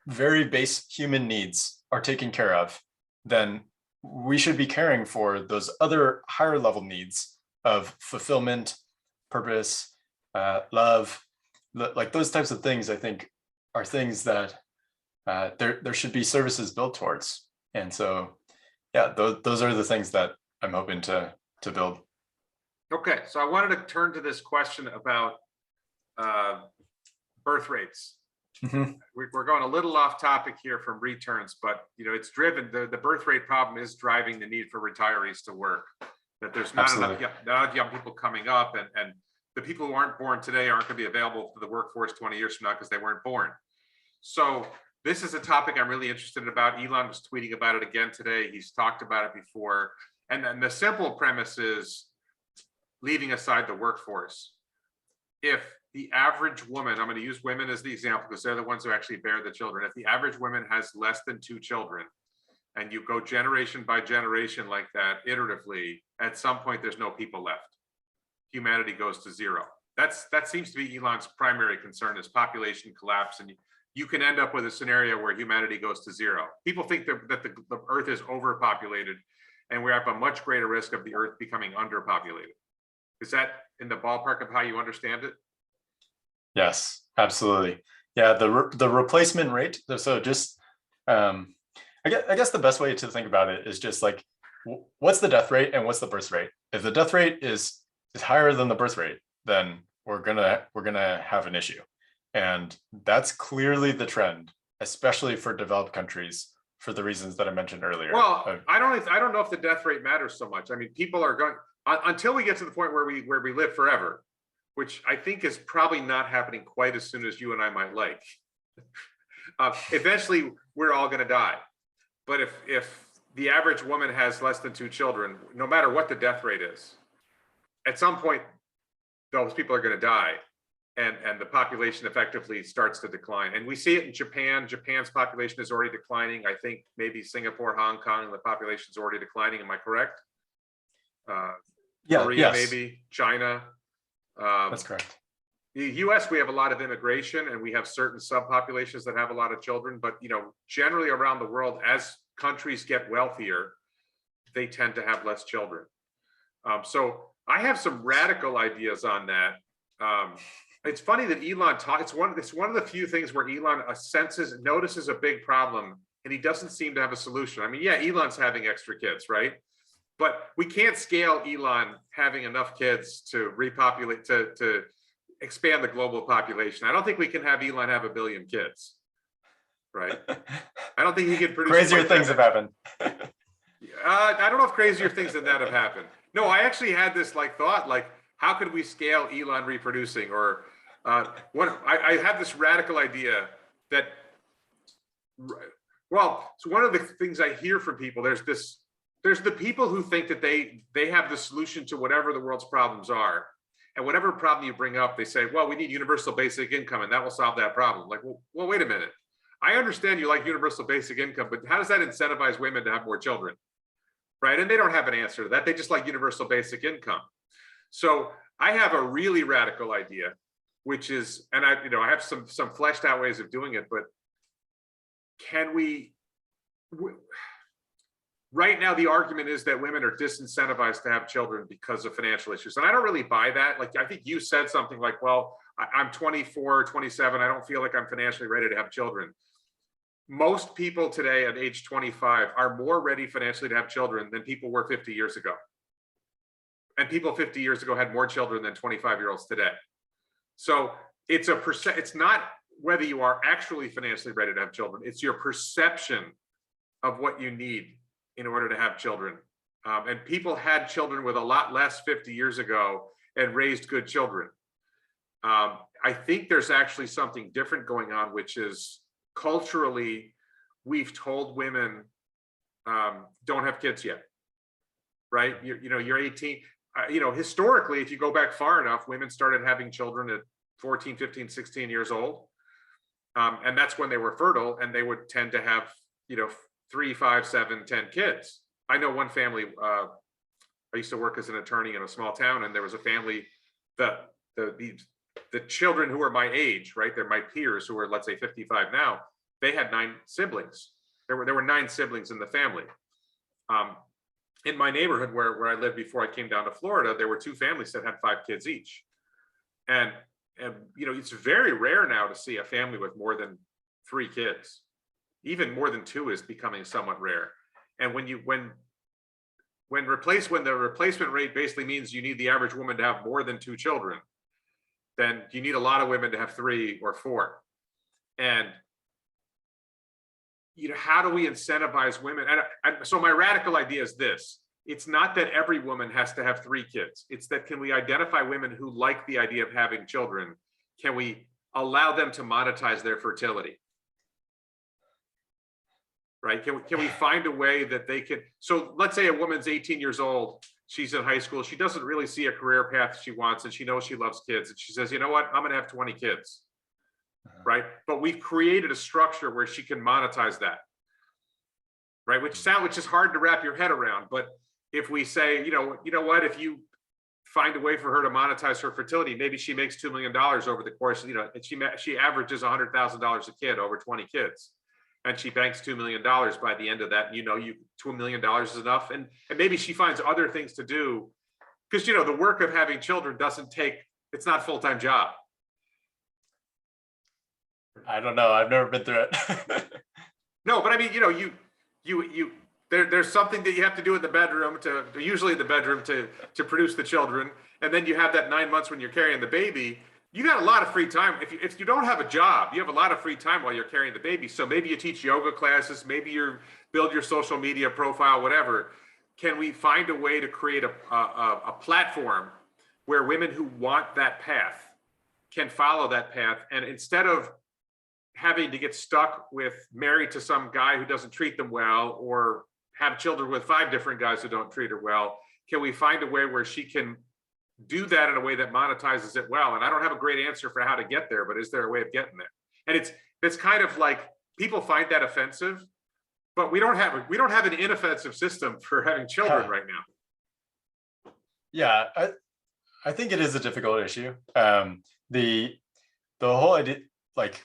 very base human needs are taken care of, then we should be caring for those other higher level needs of fulfillment, purpose, love, like those types of things, I think are things that there should be services built towards. And so, yeah, those are the things that I'm hoping to build. Okay, so I wanted to turn to this question about birth rates. Mm-hmm. We're going a little off topic here from returns, but it's driven, the birth rate problem is driving the need for retirees to work. That there's not enough young people coming up, and the people who aren't born today aren't going to be available for the workforce 20 years from now because they weren't born. So this is a topic I'm really interested about. Elon was tweeting about it again today. He's talked about it before. And then the simple premise is, leaving aside the workforce, if the average woman, I'm going to use women as the example because they're the ones who actually bear the children. If the average woman has less than 2 children, and you go generation by generation like that, iteratively, at some point there's no people left. Humanity goes to zero. That seems to be Elon's primary concern, is population collapse, and you can end up with a scenario where humanity goes to zero. People think that the Earth is overpopulated, and we have a much greater risk of the Earth becoming underpopulated. Is that in the ballpark of how you understand it? Yes, absolutely. Yeah, the replacement rate. So just, I guess the best way to think about it is just like, what's the death rate and what's the birth rate? If the death rate is higher than the birth rate, then we're gonna have an issue, and that's clearly the trend, especially for developed countries, for the reasons that I mentioned earlier. Well, I don't know if the death rate matters so much. I mean, people are going until we get to the point where we live forever, which I think is probably not happening quite as soon as you and I might like. Eventually, we're all going to die. But if the average woman has less than 2 children, no matter what the death rate is, at some point, those people are going to die, and the population effectively starts to decline. And we see it in Japan. Japan's population is already declining. I think maybe Singapore, Hong Kong, the population is already declining. Am I correct? Yeah, Korea, yes. maybe China. That's correct. The US, we have a lot of immigration, and we have certain subpopulations that have a lot of children, but generally around the world, as countries get wealthier, they tend to have less children. So I have some radical ideas on that. It's funny that Elon it's one of the few things where Elon notices a big problem, and he doesn't seem to have a solution. I mean, yeah, Elon's having extra kids, right? But we can't scale Elon having enough kids to repopulate, to expand the global population. I don't think we can have Elon have 1 billion kids, right? I don't think he can produce. Crazier things have happened. I don't know if crazier things than that have happened. No, I actually had this thought, how could we scale Elon reproducing? Or I had this radical idea that, well, so one of the things I hear from people, there's the people who think that they have the solution to whatever the world's problems are. And whatever problem you bring up, they say, well, we need universal basic income and that will solve that problem. Like, well, wait a minute. I understand you like universal basic income, but how does that incentivize women to have more children? Right? And they don't have an answer to that. They just like universal basic income. So I have a really radical idea, which is, and I have some fleshed out ways of doing it, but can we right now the argument is that women are disincentivized to have children because of financial issues. And I don't really buy that. Like, I think you said something like, well, I'm 24, 27. I don't feel like I'm financially ready to have children. Most people today at age 25 are more ready financially to have children than people were 50 years ago. And people 50 years ago had more children than 25-year-olds today. So it's it's not whether you are actually financially ready to have children, it's your perception of what you need in order to have children. And people had children with a lot less 50 years ago and raised good children. I think there's actually something different going on, which is culturally, we've told women, don't have kids yet, right? You're 18. Historically, if you go back far enough, women started having children at 14, 15, 16 years old. And that's when they were fertile, and they would tend to have, 3, 5, 7, 10 kids. I know one family, I used to work as an attorney in a small town, and there was a family that the children who were my age, right? They're my peers who are, let's say, 55 now. They had 9 siblings. There were 9 siblings in the family. In my neighborhood where I lived before I came down to Florida, there were 2 families that had 5 kids each. And it's very rare now to see a family with more than 3 kids. Even more than 2 is becoming somewhat rare. And when the replacement rate basically means you need the average woman to have more than 2 children, then you need a lot of women to have 3 or 4. And how do we incentivize women? And so my radical idea is this: it's not that every woman has to have 3 kids. It's that, can we identify women who like the idea of having children? Can we allow them to monetize their fertility? Right? Can we find a way that they can? So let's say a woman's 18 years old, she's in high school, she doesn't really see a career path she wants, and she knows she loves kids, and she says, you know what, I'm gonna have 20 kids. Right? But we've created a structure where she can monetize that. Right? Which is hard to wrap your head around. But if we say, you know what, if you find a way for her to monetize her fertility, maybe she makes $2 million over the course, and she averages $100,000 a kid over 20 kids. And she banks $2 million by the end of that. $2 million is enough. And maybe she finds other things to do, because, the work of having children it's not a full-time job. I don't know. I've never been through it. No, but I mean, there's something that you have to do in the bedroom usually in the bedroom to produce the children. And then you have that 9 months when you're carrying the baby. You got a lot of free time. If you don't have a job, you have a lot of free time while you're carrying the baby. So maybe you teach yoga classes, maybe you build your social media profile, whatever. Can we find a way to create a platform where women who want that path can follow that path? And instead of having to get stuck with married to some guy who doesn't treat them well, or have children with 5 different guys who don't treat her well, can we find a way where she can do that in a way that monetizes it well? And I don't have a great answer for how to get there, but is there a way of getting there? And it's kind of like, people find that offensive, but we don't have an inoffensive system for having children right now. Yeah, I think it is a difficult issue. The whole idea, like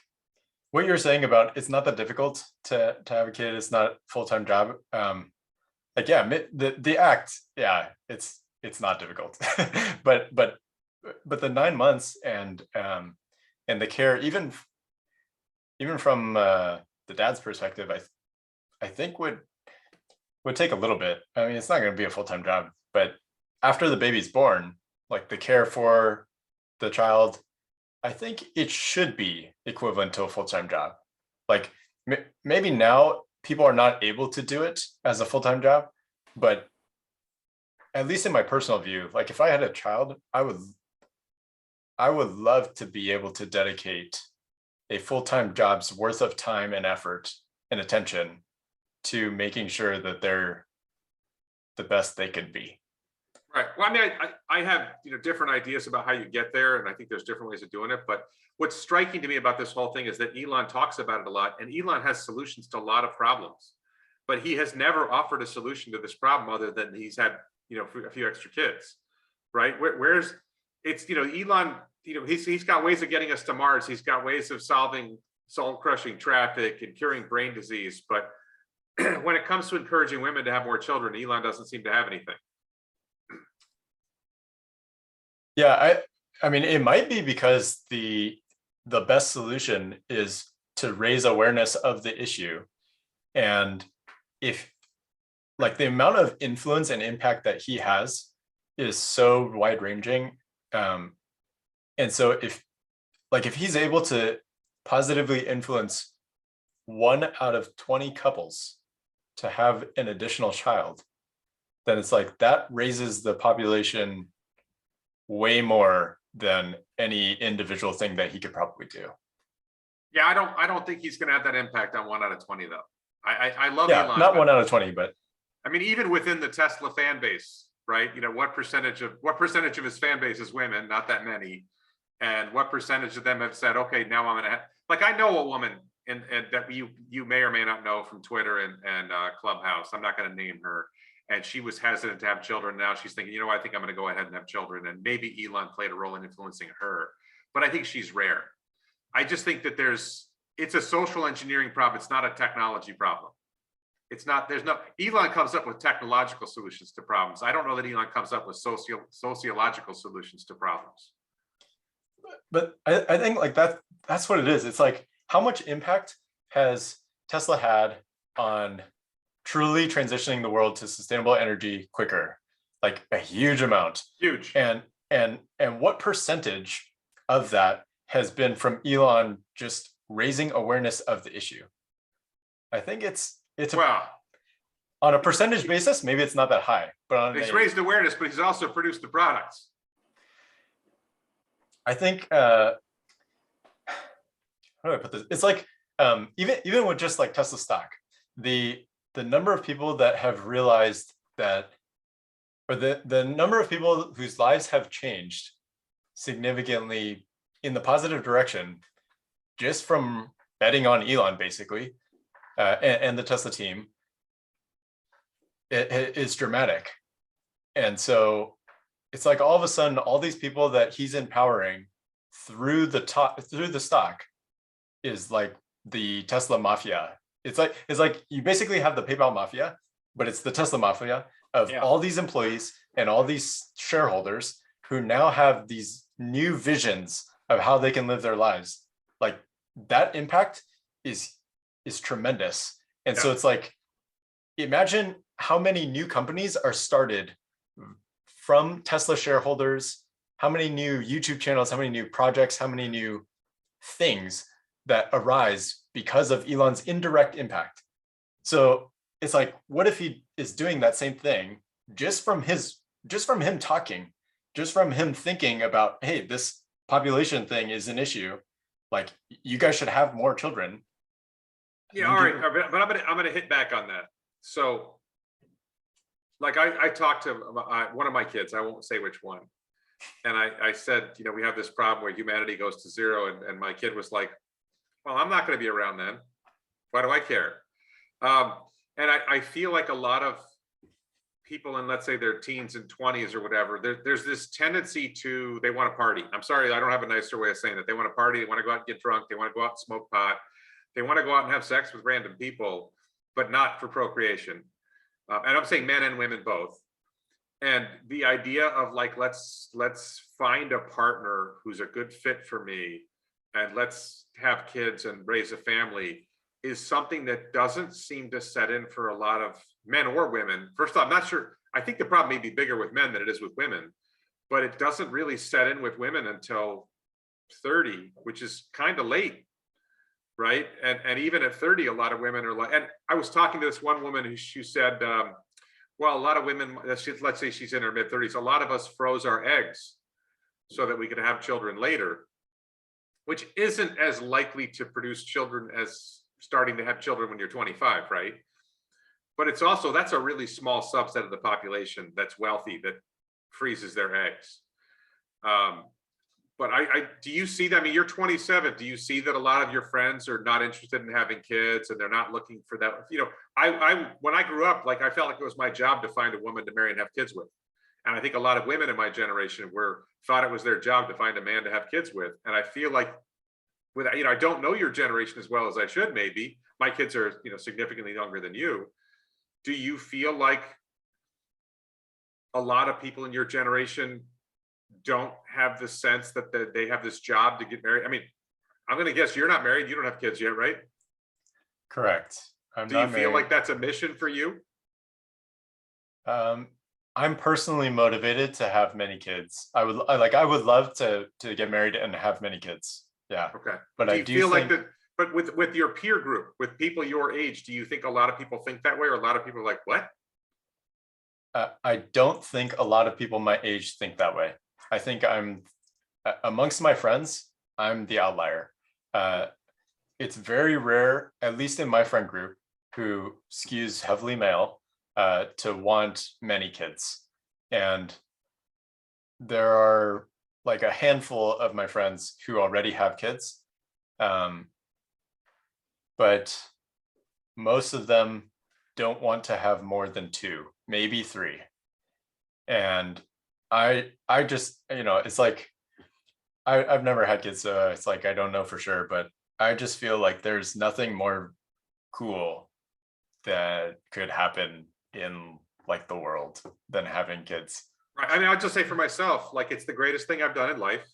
what you're saying about it's not that difficult to have a kid, it's not a full-time job. The act, yeah, it's not difficult. but the 9 months and the care, even from the dad's perspective, I think would take a little bit. I mean, it's not going to be a full-time job, but after the baby's born, like the care for the child, I think it should be equivalent to a full-time job. Like maybe now people are not able to do it as a full-time job, but at least in my personal view, like if I had a child, I would love to be able to dedicate a full-time job's worth of time and effort and attention to making sure that they're the best they can be. Right. Well, I mean, I have different ideas about how you get there, and I think there's different ways of doing it. But what's striking to me about this whole thing is that Elon talks about it a lot, and Elon has solutions to a lot of problems, but he has never offered a solution to this problem other than he's had a few extra kids, right? Where's Elon? He's got ways of getting us to Mars. He's got ways of solving soul-crushing traffic and curing brain disease, but when it comes to encouraging women to have more children, Elon doesn't seem to have anything. Yeah, I mean, it might be because the best solution is to raise awareness of the issue. And if like the amount of influence and impact that he has is so wide ranging. And so if he's able to positively influence 1 out of 20 couples to have an additional child, then it's like that raises the population way more than any individual thing that he could probably do. Yeah, I don't think he's going to have that impact on 1 out of 20 though. I love Elon, not 1 out of 20, but I mean, even within the Tesla fan base, right? You know, what percentage of his fan base is women? Not that many. And what percentage of them have said, okay, now I'm gonna have, like, I know a woman and that you may or may not know from Twitter and Clubhouse. I'm not going to name her. And she was hesitant to have children. Now she's thinking, I think I'm going to go ahead and have children. And maybe Elon played a role in influencing her, but I think she's rare. I just think that it's a social engineering problem. It's not a technology problem. It's not, Elon comes up with technological solutions to problems. I don't know that Elon comes up with sociological solutions to problems. But I think like that's what it is. It's like, how much impact has Tesla had on truly transitioning the world to sustainable energy quicker? Like a huge amount. Huge. And what percentage of that has been from Elon just raising awareness of the issue? I think it's on a percentage basis, maybe it's not that high, but he's raised awareness, but he's also produced the products. I think how do I put this? It's like even with just like Tesla stock, the number of people that have realized that, or the number of people whose lives have changed significantly in the positive direction just from betting on Elon, basically, and the Tesla team, it is dramatic. And so it's like all of a sudden, all these people that he's empowering through the stock is like the Tesla mafia. It's like you basically have the PayPal mafia, but it's the Tesla mafia of all these employees and all these shareholders who now have these new visions of how they can live their lives. Like that impact is tremendous. And so it's like, imagine how many new companies are started from Tesla shareholders, how many new YouTube channels, how many new projects, how many new things that arise because of Elon's indirect impact. So it's like, what if he is doing that same thing just from him talking, just from him thinking about, hey, this population thing is an issue. Like, you guys should have more children. Yeah, all right, but I'm gonna hit back on that. So, like, I talked to one of my kids, I won't say which one, and I said, we have this problem where humanity goes to zero, and my kid was like, well, I'm not going to be around then. Why do I care? And I feel like a lot of people in, let's say, their teens and 20s or whatever, there's this tendency to, they want to party. I'm sorry, I don't have a nicer way of saying it. They want to party, they want to go out and get drunk, they want to go out and smoke pot, they want to go out and have sex with random people, but not for procreation. And I'm saying men and women both. And the idea of like, let's find a partner who's a good fit for me, and let's have kids and raise a family, is something that doesn't seem to set in for a lot of men or women. First off, I'm not sure. I think the problem may be bigger with men than it is with women, but it doesn't really set in with women until 30, which is kind of late, right? And even at 30, a lot of women are like, and I was talking to this one woman who said, well, a lot of women, let's say she's in her mid 30s, a lot of us froze our eggs so that we could have children later, which isn't as likely to produce children as starting to have children when you're 25, right? But it's also, that's a really small subset of the population that's wealthy that freezes their eggs. But do you see that? I mean, you're 27. Do you see that a lot of your friends are not interested in having kids and they're not looking for that? When I grew up, like, I felt like it was my job to find a woman to marry and have kids with. And I think a lot of women in my generation thought it was their job to find a man to have kids with. And I feel like I don't know your generation as well as I should, maybe. My kids are, significantly younger than you. Do you feel like a lot of people in your generation don't have the sense that they have this job to get married? I mean, I'm going to guess you're not married. You don't have kids yet, right? Correct. I'm Do you not feel married. like that's a mission for you? I'm personally motivated to have many kids. I would love to get married and have many kids. Yeah. Okay. But do I you do feel think like that? But with your peer group, with people your age, do you think a lot of people think that way, or a lot of people are like, what? I don't think a lot of people my age think that way. I think I'm amongst my friends, I'm the outlier. It's very rare, at least in my friend group, who skews heavily male, to want many kids. And there are like a handful of my friends who already have kids. But most of them don't want to have more than 2, maybe 3. And I just, it's like, I've never had kids, so it's like I don't know for sure, but I just feel like there's nothing more cool that could happen in like the world than having kids. Right. I mean, I'll just say for myself, like, it's the greatest thing I've done in life,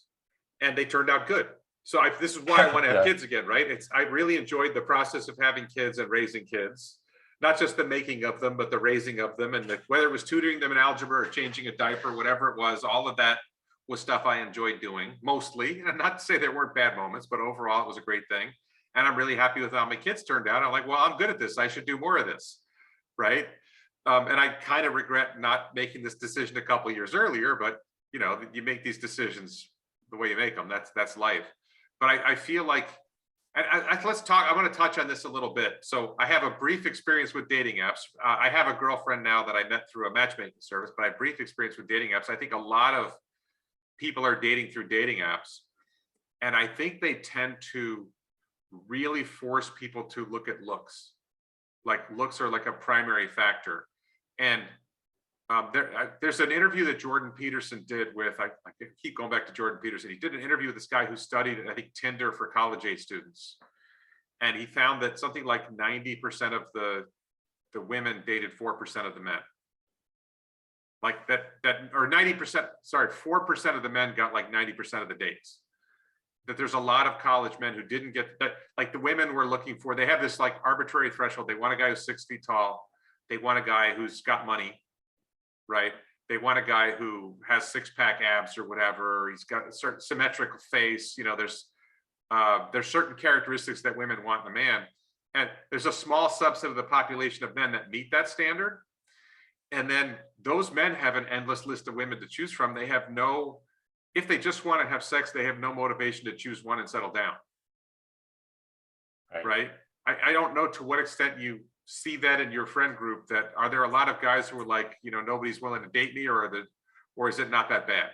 and they turned out good. So this is why I want to have Yeah. kids again, right? I really enjoyed the process of having kids and raising kids, not just the making of them, but the raising of them, and whether it was tutoring them in algebra or changing a diaper, whatever it was, all of that was stuff I enjoyed doing mostly. And not to say there weren't bad moments, but overall it was a great thing. And I'm really happy with how my kids turned out. I'm like, well, I'm good at this. I should do more of this, right? And I kind of regret not making this decision a couple of years earlier, but you make these decisions the way you make them. That's life. But I feel like, let's talk. I want to touch on this a little bit. So I have a brief experience with dating apps. I have a girlfriend now that I met through a matchmaking service, but I have brief experience with dating apps. I think a lot of people are dating through dating apps, and I think they tend to really force people to look at looks. Like, looks are like a primary factor. And there's an interview that Jordan Peterson did with, I keep going back to Jordan Peterson. He did an interview with this guy who studied, I think, Tinder for college age students. And he found that something like 90% of the women dated 4% of the men. Like or 90%, sorry, 4% of the men got like 90% of the dates. That there's a lot of college men who didn't get that. Like, the women were looking for, they have this like arbitrary threshold. They want a guy who's 6 feet tall. They want a guy who's got money, right? They want a guy who has 6-pack abs or whatever. He's got a certain symmetrical face. There's certain characteristics that women want in a man. And there's a small subset of the population of men that meet that standard. And then those men have an endless list of women to choose from. They have no, if they just want to have sex, they have no motivation to choose one and settle down. Right? I don't know to what extent you see that in your friend group. That are there a lot of guys who are like, nobody's willing to date me, or is it not that bad?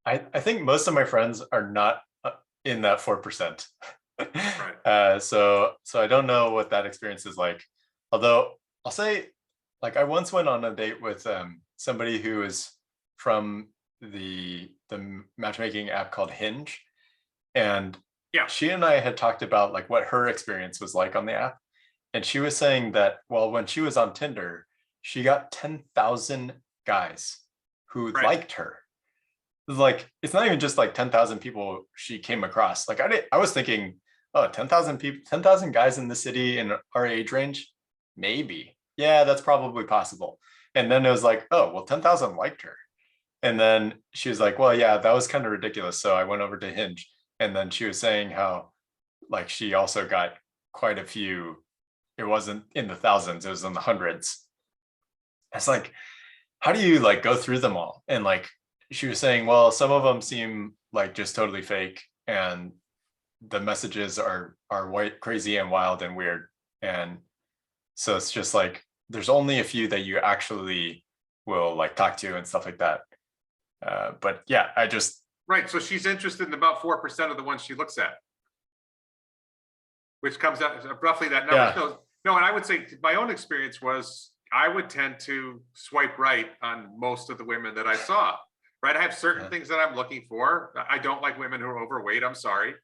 I think most of my friends are not in that 4%. Right. So I don't know what that experience is like. Although I'll say, like, I once went on a date with somebody who is from the matchmaking app called Hinge, and yeah, she and I had talked about like what her experience was like on the app, and she was saying that, well, when she was on Tinder, she got 10,000 guys who liked her. Like, it's not even just like 10,000 people she came across. Like, I was thinking, oh, 10,000 people, 10,000 guys in the city in our age range, maybe. Yeah, that's probably possible. And then it was like, oh, well, 10,000 liked her. And then she was like, well, yeah, that was kind of ridiculous. So I went over to Hinge. And then she was saying how, like, she also got quite a few. It wasn't in the thousands, it was in the hundreds. It's like, how do you like go through them all? And like, she was saying, well, some of them seem like just totally fake, and the messages are white, crazy and wild and weird. And so it's just like, there's only a few that you actually will like talk to and stuff like that. But yeah, I just. Right. So she's interested in about 4% of the ones she looks at, which comes out roughly that number. Yeah. No, and I would say my own experience was I would tend to swipe right on most of the women that I saw. right? I have certain Yeah. things that I'm looking for. I don't like women who are overweight. I'm sorry.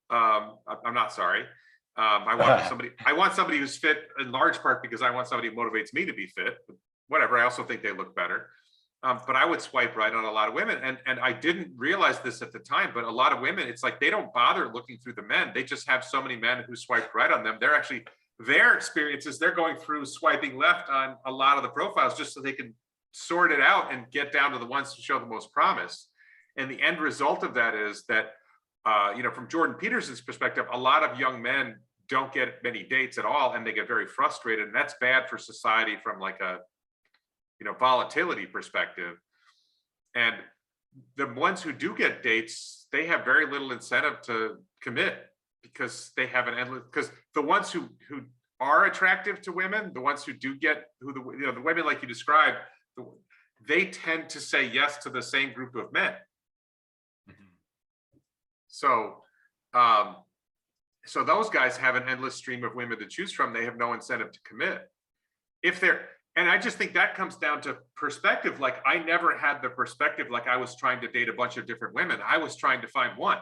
I'm not sorry. I want somebody who's fit in large part because I want somebody who motivates me to be fit. But whatever. I also think they look better. But I would swipe right on a lot of women. And I didn't realize this at the time, but a lot of women, it's like they don't bother looking through the men. They just have so many men who swiped right on them. They're actually, their experiences, they're going through swiping left on a lot of the profiles just so they can sort it out and get down to the ones who show the most promise. And the end result of that is that, from Jordan Peterson's perspective, a lot of young men don't get many dates at all, and they get very frustrated. And that's bad for society from like a, volatility perspective. And the ones who do get dates, they have very little incentive to commit because they have an endless, because the ones who are attractive to women, the ones who do get, the women like you described, they tend to say yes to the same group of men. So, so those guys have an endless stream of women to choose from. They have no incentive to commit. And I just think that comes down to perspective. Like I never had the perspective, like I was trying to date a bunch of different women. I was trying to find one,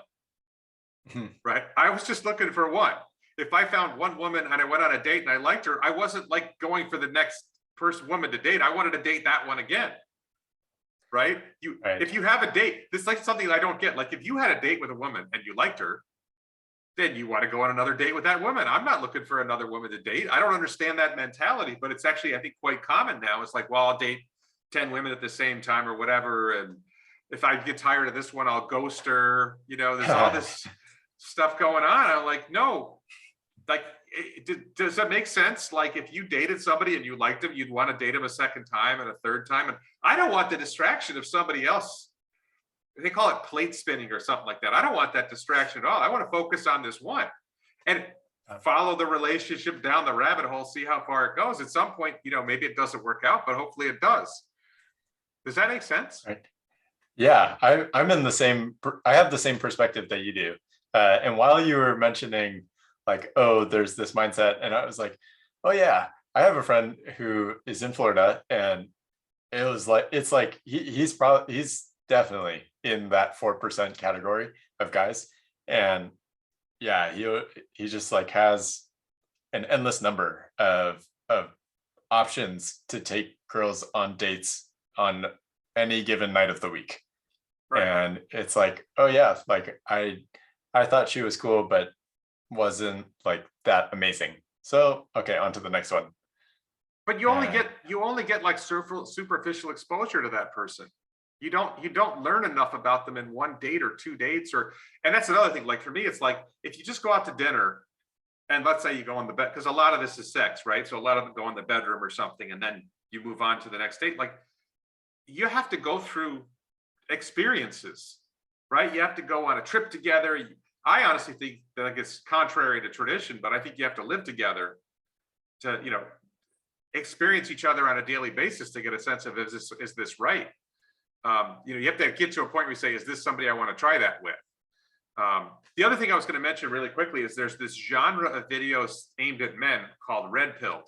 right? I was just looking for one. If I found one woman and I went on a date and I liked her, I wasn't like going for the next woman to date. I wanted to date that one again. Right? If you have a date, this is like something that I don't get. Like if you had a date with a woman and you liked her, then you want to go on another date with that woman. I'm not looking for another woman to date. I don't understand that mentality, but it's actually, I think, quite common now. It's like, well, I'll date 10 women at the same time or whatever. And if I get tired of this one, I'll ghost her. There's all this stuff going on. I'm like, no, like, does that make sense? Like if you dated somebody and you liked them, you'd want to date them a second time and a third time. And I don't want the distraction of somebody else. They call it plate spinning or something like that. I don't want that distraction at all. I want to focus on this one and follow the relationship down the rabbit hole, see how far it goes. At some point, maybe it doesn't work out, but hopefully it does. Does that make sense? Right. Yeah, I'm in the same, I have the same perspective that you do. And while you were mentioning like, oh, there's this mindset, and I was like, oh yeah, I have a friend who is in Florida, and it was like, it's like he's definitely in that 4% category of guys. And yeah, he just like has an endless number of options to take girls on dates on any given night of the week. Right. And it's like, oh yeah, like I thought she was cool, but wasn't like that amazing. So okay, on to the next one. But you only get like superficial exposure to that person. You don't learn enough about them in one date or two dates, and that's another thing. Like for me, it's like if you just go out to dinner and let's say you go on the bed, because a lot of this is sex, right? So a lot of them go in the bedroom or something, and then you move on to the next date. Like you have to go through experiences, right? You have to go on a trip together. I honestly think that like it's contrary to tradition, but I think you have to live together to, experience each other on a daily basis to get a sense of is this right? You have to get to a point where you say, is this somebody I want to try that with? The other thing I was going to mention really quickly is there's this genre of videos aimed at men called red pilled.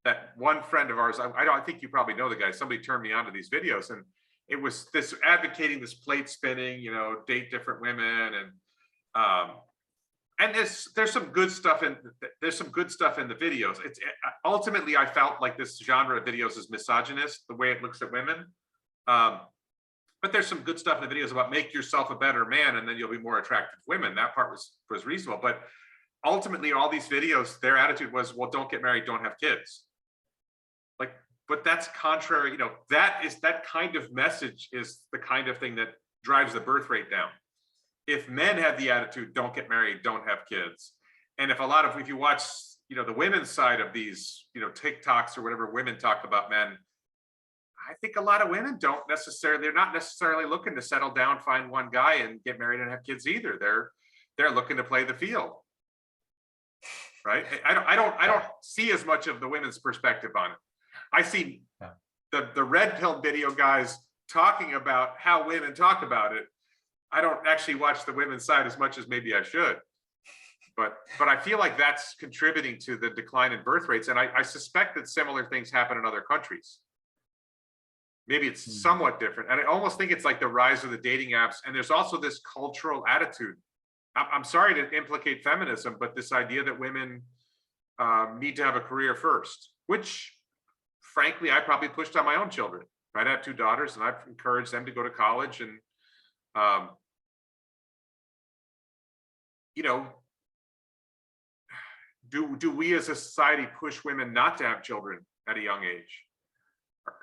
That one friend of ours, I think you probably know the guy. Somebody turned me on to these videos, and it was this advocating this plate spinning, date different women, and there's some good stuff in the videos. It's ultimately I felt like this genre of videos is misogynist, the way it looks at women. But there's some good stuff in the videos about make yourself a better man and then you'll be more attractive to women. That part was reasonable. But ultimately, all these videos, their attitude was, well, don't get married, don't have kids. Like, but that's contrary, that kind of message is the kind of thing that drives the birth rate down. If men have the attitude, don't get married, don't have kids. And if you watch, the women's side of these, TikToks or whatever women talk about men, I think a lot of women they're not necessarily looking to settle down, find one guy and get married and have kids either. They're looking to play the field. Right. I don't see as much of the women's perspective on it. I see the red pill video guys talking about how women talk about it. I don't actually watch the women's side as much as maybe I should. But I feel like that's contributing to the decline in birth rates. And I suspect that similar things happen in other countries. Maybe it's somewhat different. And I almost think it's like the rise of the dating apps. And there's also this cultural attitude. I'm sorry to implicate feminism, but this idea that women need to have a career first, which frankly, I probably pushed on my own children. I have 2 daughters and I've encouraged them to go to college. And, you know, do we as a society push women not to have children at a young age?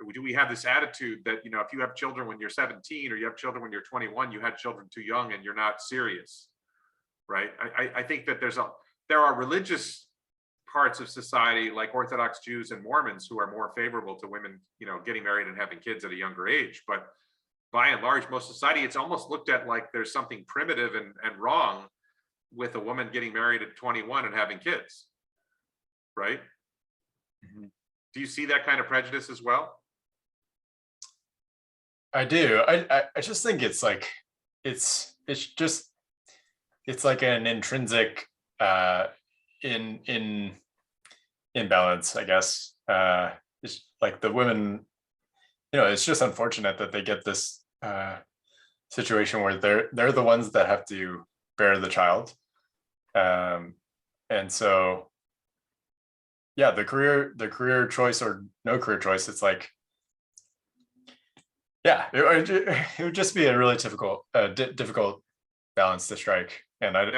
Or do we have this attitude that, you know, if you have children when you're 17 or you have children when you're 21, you had children too young and you're not serious, right? I think that there are religious parts of society like Orthodox Jews and Mormons who are more favorable to women, you know, getting married and having kids at a younger age. But by and large, most society, it's almost looked at like there's something primitive and wrong with a woman getting married at 21 and having kids, right? Mm-hmm. Do you see that kind of prejudice as well? I do. I just think it's like it's like an intrinsic imbalance, I guess. It's like the women, you know, it's just unfortunate that they get this situation where they're the ones that have to bear the child. And so yeah, the career choice or no career choice, it's like, yeah, it would just be a really difficult balance to strike. And I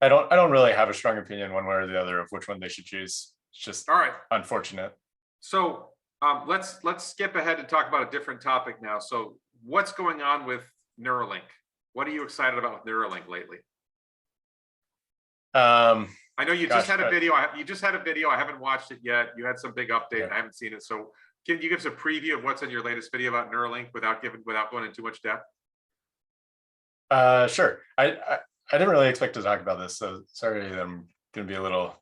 don't really have a strong opinion one way or the other of which one they should choose. It's just all right, unfortunate. So let's skip ahead and talk about a different topic now. So what's going on with Neuralink? What are you excited about with Neuralink lately? I know you just had a video. You just had a video. I haven't watched it yet. You had some big update. Yeah. I haven't seen it. So can you give us a preview of what's in your latest video about Neuralink without going into too much depth? Sure. I didn't really expect to talk about this, so sorry that I'm going to be a little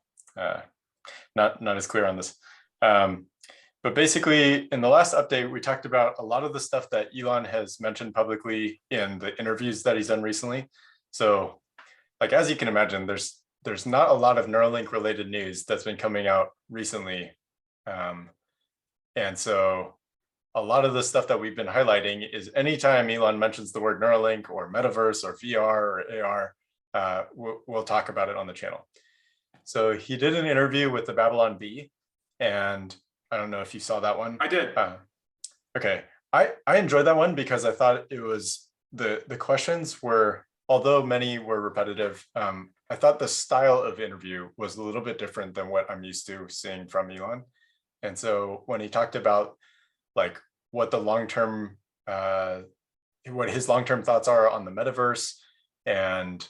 not as clear on this. But basically, in the last update, we talked about a lot of the stuff that Elon has mentioned publicly in the interviews that he's done recently. So, like, as you can imagine, there's not a lot of Neuralink related news that's been coming out recently. And so a lot of the stuff that we've been highlighting is anytime Elon mentions the word Neuralink or metaverse or VR or AR, we'll talk about it on the channel. So he did an interview with the Babylon Bee, and I don't know if you saw that one. I did. Okay. I enjoyed that one because I thought it was the questions were, although many were repetitive, I thought the style of interview was a little bit different than what I'm used to seeing from Elon. And so when he talked about like what the long-term, what his long-term thoughts are on the metaverse and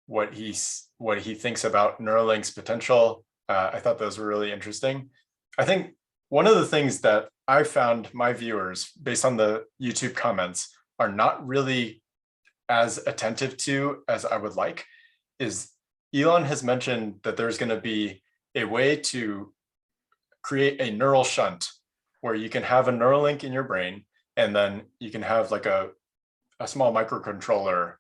what he thinks about Neuralink's potential, I thought those were really interesting. I think one of the things that I found my viewers, based on the YouTube comments, are not really as attentive to as I would like, is Elon has mentioned that there's going to be a way to create a neural shunt where you can have a Neuralink in your brain, and then you can have like a small microcontroller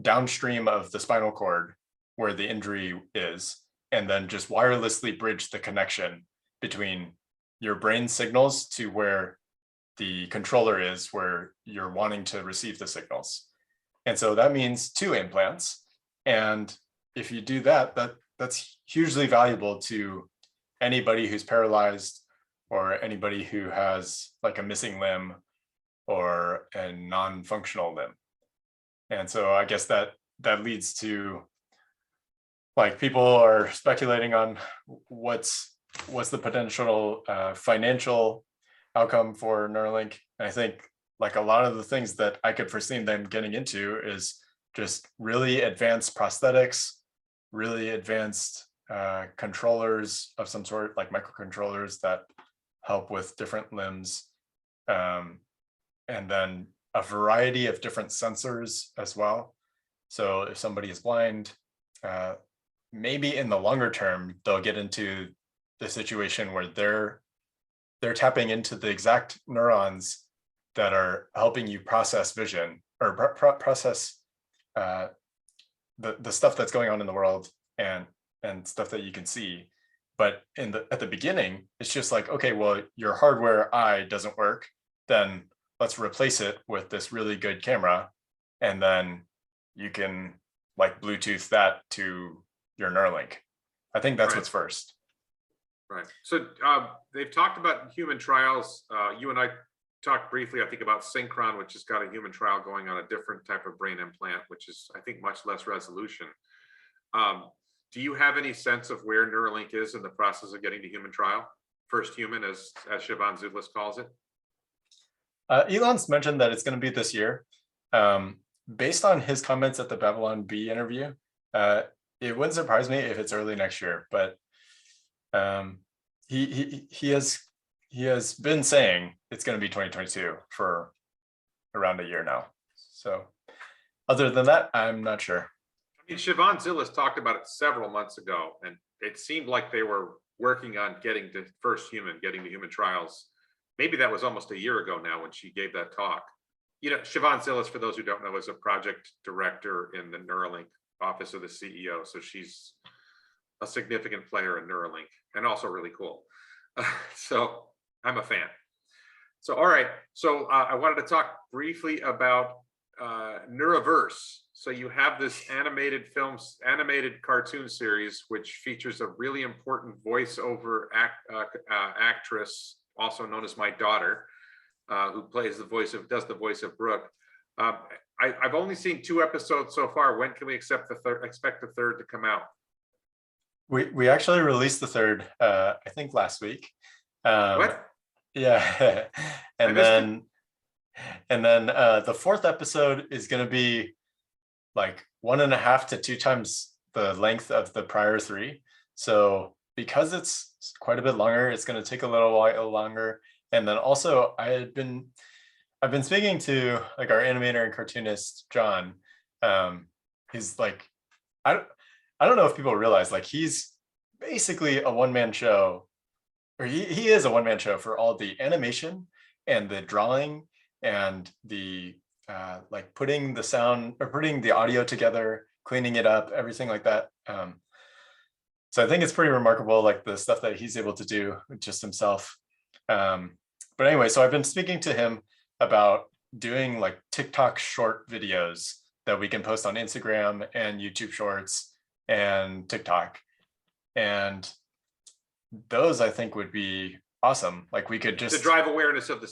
downstream of the spinal cord where the injury is, and then just wirelessly bridge the connection between your brain signals to where the controller is, where you're wanting to receive the signals. And so that means 2 implants. And if you do that, that's hugely valuable to anybody who's paralyzed or anybody who has like a missing limb or a non-functional limb. And so I guess that leads to, like, people are speculating on what's the potential financial outcome for Neuralink. And I think like a lot of the things that I could foresee them getting into is just really advanced prosthetics, really advanced controllers of some sort, like microcontrollers that help with different limbs, and then a variety of different sensors as well. So if somebody is blind, maybe in the longer term, they'll get into the situation where they're tapping into the exact neurons that are helping you process vision or process the stuff that's going on in the world and stuff that you can see. But at the beginning, it's just like, okay, well, your hardware eye doesn't work, then let's replace it with this really good camera, and then you can like Bluetooth that to your Neuralink. I think that's Right. what's first. Right. So they've talked about human trials. You and I talked briefly, I think, about Synchron, which has got a human trial going on a different type of brain implant, which is, I think, much less resolution. Do you have any sense of where Neuralink is in the process of getting to human trial? First human, as Siobhan Zudlis calls it. Elon's mentioned that it's going to be this year. Based on his comments at the Babylon Bee interview, it wouldn't surprise me if it's early next year. But he has been saying it's going to be 2022 for around a year now. So other than that, I'm not sure. I mean, Siobhan Zillis talked about it several months ago, and it seemed like they were working on getting to first human, getting to human trials. Maybe that was almost a year ago now when she gave that talk. You know, Siobhan Zillis, for those who don't know, is a project director in the Neuralink office of the CEO. So she's a significant player in Neuralink and also really cool. So I'm a fan. So, all right. So I wanted to talk briefly about Neuraverse. So you have this animated cartoon series, which features a really important voiceover actress, also known as my daughter, who does the voice of Brooke. I've only seen 2 episodes so far. When can we expect the third to come out? We actually released the third, I think last week. What? Yeah, and then the 4th episode is going to be like 1.5 to 2 times the length of the prior 3. So because it's quite a bit longer, it's going to take a little while longer. And then also I've been speaking to like our animator and cartoonist John. He's like, I don't know if people realize, like, he's basically a one-man show, or he is a one-man show for all the animation and the drawing and the like putting the sound or putting the audio together, cleaning it up, everything like that. So I think it's pretty remarkable, like the stuff that he's able to do just himself. But anyway, so I've been speaking to him about doing like TikTok short videos that we can post on Instagram and YouTube Shorts and TikTok. And those I think would be awesome. Like we could just to drive awareness of the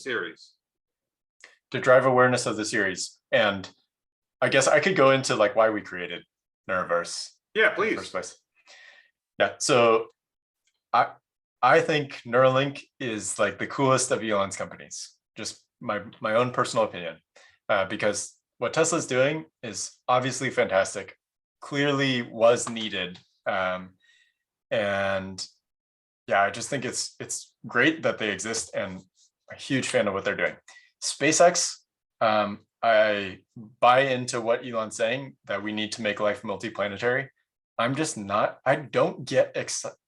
series. And I guess I could go into like why we created Neuraverse. Yeah, please. In the first place. Yeah. So I think Neuralink is like the coolest of Elon's companies. Just my own personal opinion, because what Tesla's doing is obviously fantastic, clearly was needed, and yeah, I just think it's great that they exist, and a huge fan of what they're doing. SpaceX, I buy into what Elon's saying, that we need to make life multiplanetary. I'm just not, I don't get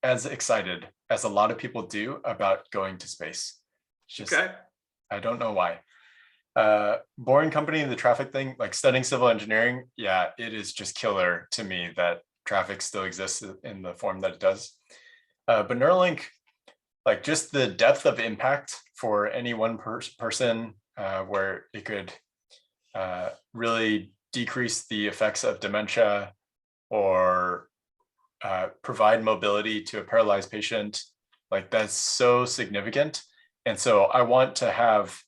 as excited as a lot of people do about going to space. Just, okay. I don't know why. Boring company, the traffic thing, like studying civil engineering, yeah, it is just killer to me that traffic still exists in the form that it does. But Neuralink, like just the depth of impact for any one person, where it could really decrease the effects of dementia or provide mobility to a paralyzed patient, like that's so significant. And so I want to have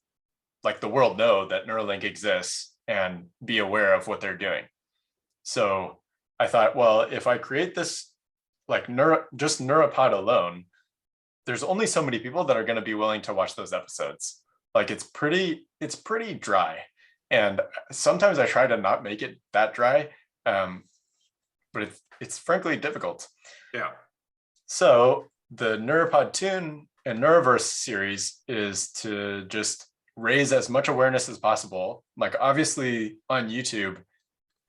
like the world know that Neuralink exists and be aware of what they're doing. So I thought, well, if I create this like just Neuropod alone, there's only so many people that are going to be willing to watch those episodes. Like it's pretty dry. And sometimes I try to not make it that dry, but it's frankly difficult. Yeah. So the Neuropod Tune and Neuraverse series is to just raise as much awareness as possible. Like obviously on YouTube,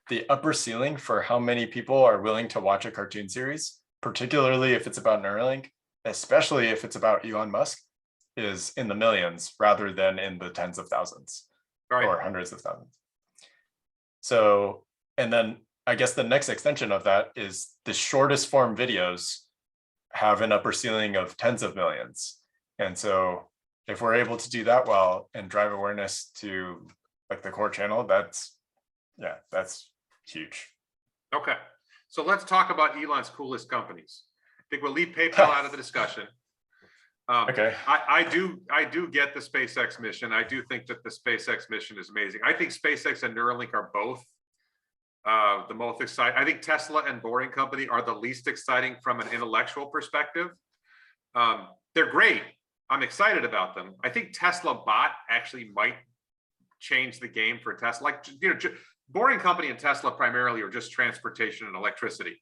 the upper ceiling for how many people are willing to watch a cartoon series, particularly if it's about Neuralink, especially if it's about Elon Musk, is in the millions rather than in the tens of thousands, right, or hundreds of thousands. So, and then I guess the next extension of that is the shortest form videos have an upper ceiling of tens of millions. And so if we're able to do that well and drive awareness to like the core channel, that's huge. Okay, so let's talk about Elon's coolest companies. I think we'll leave PayPal out of the discussion. Okay. I do get the SpaceX mission. I do think that the SpaceX mission is amazing. I think SpaceX and Neuralink are both the most exciting. I think Tesla and Boring Company are the least exciting from an intellectual perspective. They're great. I'm excited about them. I think Tesla bot actually might change the game for Tesla. Like, you know, Boring Company and Tesla primarily are just transportation and electricity,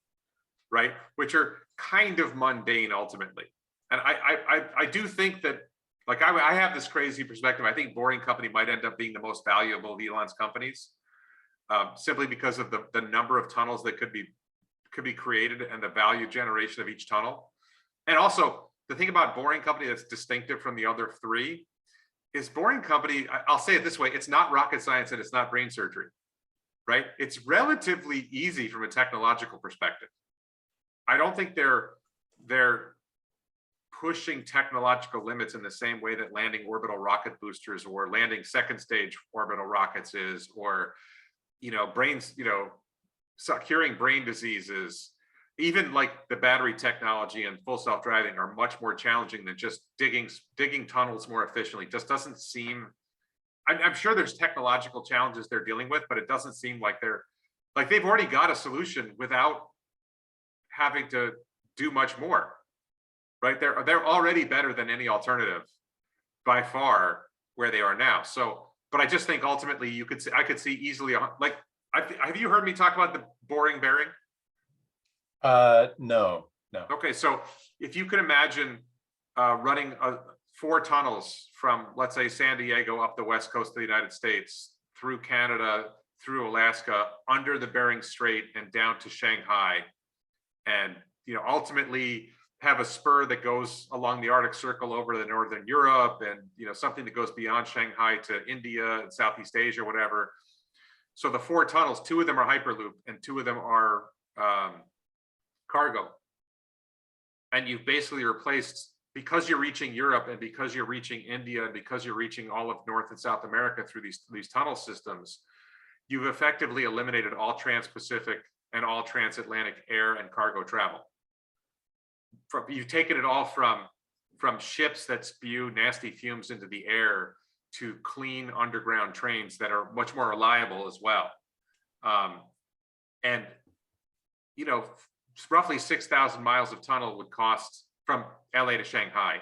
right? Which are kind of mundane ultimately. And I do think that, like, I have this crazy perspective. I think Boring Company might end up being the most valuable of Elon's companies, simply because of the number of tunnels that could be created and the value generation of each tunnel. And also the thing about Boring Company that's distinctive from the other three is Boring Company, I'll say it this way, it's not rocket science and it's not brain surgery, right? It's relatively easy from a technological perspective. I don't think they're pushing technological limits in the same way that landing orbital rocket boosters or landing second stage orbital rockets is, or, you know, curing brain diseases. Even like the battery technology and full self-driving are much more challenging than just digging tunnels more efficiently. It just doesn't seem, I'm sure there's technological challenges they're dealing with, but it doesn't seem like they've already got a solution without having to do much more, right? They're already better than any alternative by far where they are now. So, but I just think ultimately I could see easily, like, have you heard me talk about the boring bearing? No. Okay, so if you can imagine running 4 tunnels from, let's say, San Diego up the west coast of the United States, through Canada, through Alaska, under the Bering Strait and down to Shanghai, and, you know, ultimately have a spur that goes along the Arctic Circle over to Northern Europe, and, you know, something that goes beyond Shanghai to India and Southeast Asia, whatever. So the 4 tunnels, 2 of them are Hyperloop and 2 of them are cargo. And you've basically replaced, because you're reaching Europe and because you're reaching India and because you're reaching all of North and South America through these tunnel systems, you've effectively eliminated all trans-Pacific and all transatlantic air and cargo travel. You've taken it all from ships that spew nasty fumes into the air to clean underground trains that are much more reliable as well. And, you know, roughly 6,000 miles of tunnel would cost, from LA to Shanghai,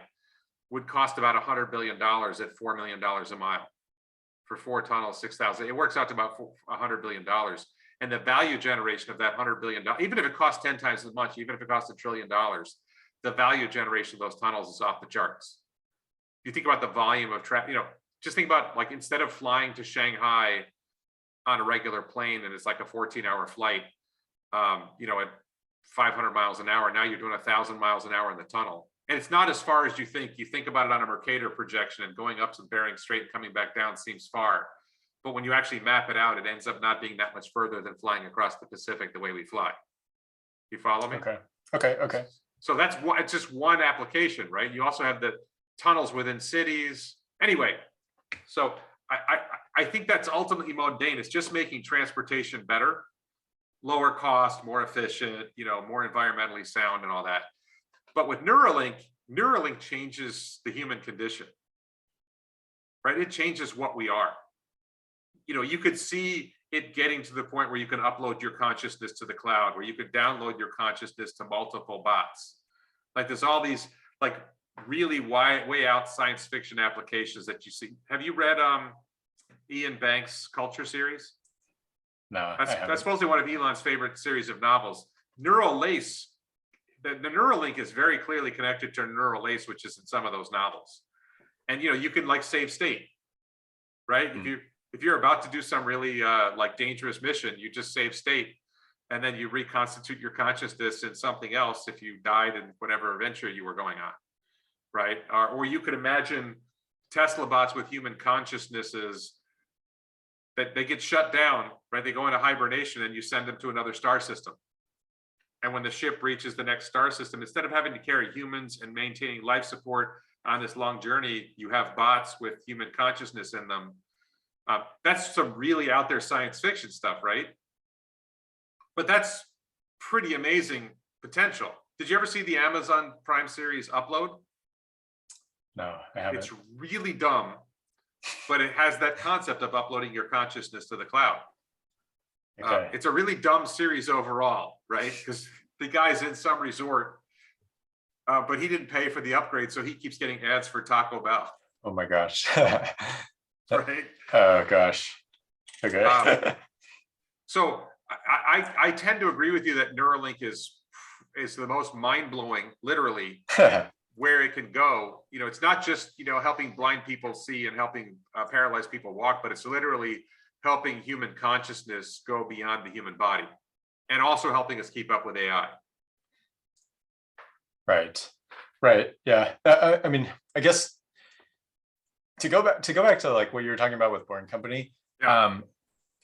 would cost about $100 billion at $4 million a mile. For 4 tunnels, 6,000, it works out to about $100 billion. And the value generation of that $100 billion, even if it costs 10 times as much, even if it costs $1 trillion, the value generation of those tunnels is off the charts. You think about the volume of traffic, you know, just think about, like, instead of flying to Shanghai on a regular plane and it's like a 14-hour flight, you know, at 500 miles an hour, now you're doing 1,000 miles an hour in the tunnel. And it's not as far as you think. You think about it on a Mercator projection, and going up to Bering Strait and coming back down seems far. But when you actually map it out, it ends up not being that much further than flying across the Pacific the way we fly. You follow me? Okay. So that's it's just one application, right? You also have the tunnels within cities. Anyway, so I think that's ultimately mundane. It's just making transportation better, lower cost, more efficient, you know, more environmentally sound and all that. But with Neuralink changes the human condition, right? It changes what we are. You know, you could see it getting to the point where you can upload your consciousness to the cloud, where you could download your consciousness to multiple bots. Like, there's all these, like, really way out science fiction applications that you see. Have you read Ian Banks' Culture series? No, that's supposedly one of Elon's favorite series of novels. Neural lace, the Neuralink is very clearly connected to neural lace, which is in some of those novels. And, you know, you can, like, save state, right? If you're about to do some really like dangerous mission, you just save state, and then you reconstitute your consciousness in something else if you died in whatever adventure you were going on, right? Or you could imagine Tesla bots with human consciousnesses that they get shut down, right? They go into hibernation and you send them to another star system. And when the ship reaches the next star system, instead of having to carry humans and maintaining life support on this long journey, you have bots with human consciousness in them. That's some really out there science fiction stuff, right? But that's pretty amazing potential. Did you ever see the Amazon Prime series Upload? No, I haven't. It's really dumb, but it has that concept of uploading your consciousness to the cloud. Okay. It's a really dumb series overall, right? Because the guy's in some resort, but he didn't pay for the upgrade, so he keeps getting ads for Taco Bell. Oh my gosh. Right? Oh gosh. Okay. So I tend to agree with you that Neuralink is the most mind-blowing, literally, where it can go. You know, it's not just, you know, helping blind people see and helping paralyzed people walk, but it's literally helping human consciousness go beyond the human body, and also helping us keep up with AI. Right. Right. Yeah. I mean, I guess to go back to like what you were talking about with Boring Company, Yeah.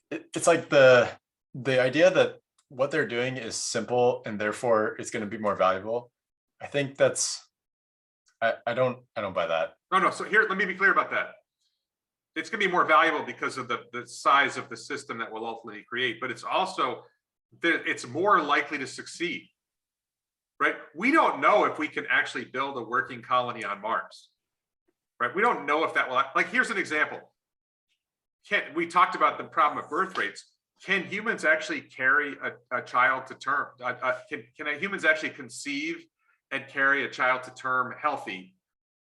it's like the idea that what they're doing is simple and therefore it's going to be more valuable. I think that's I don't buy that. No. So here, let me be clear about that. It's going to be more valuable because of the size of the system that we'll ultimately create, but it's also that it's more likely to succeed, right? We don't know if we can actually build a working colony on Mars, right? We don't know if that will, like, here's an example. We talked about the problem of birth rates. Can humans actually carry a child to term? Can humans actually conceive and carry a child to term healthy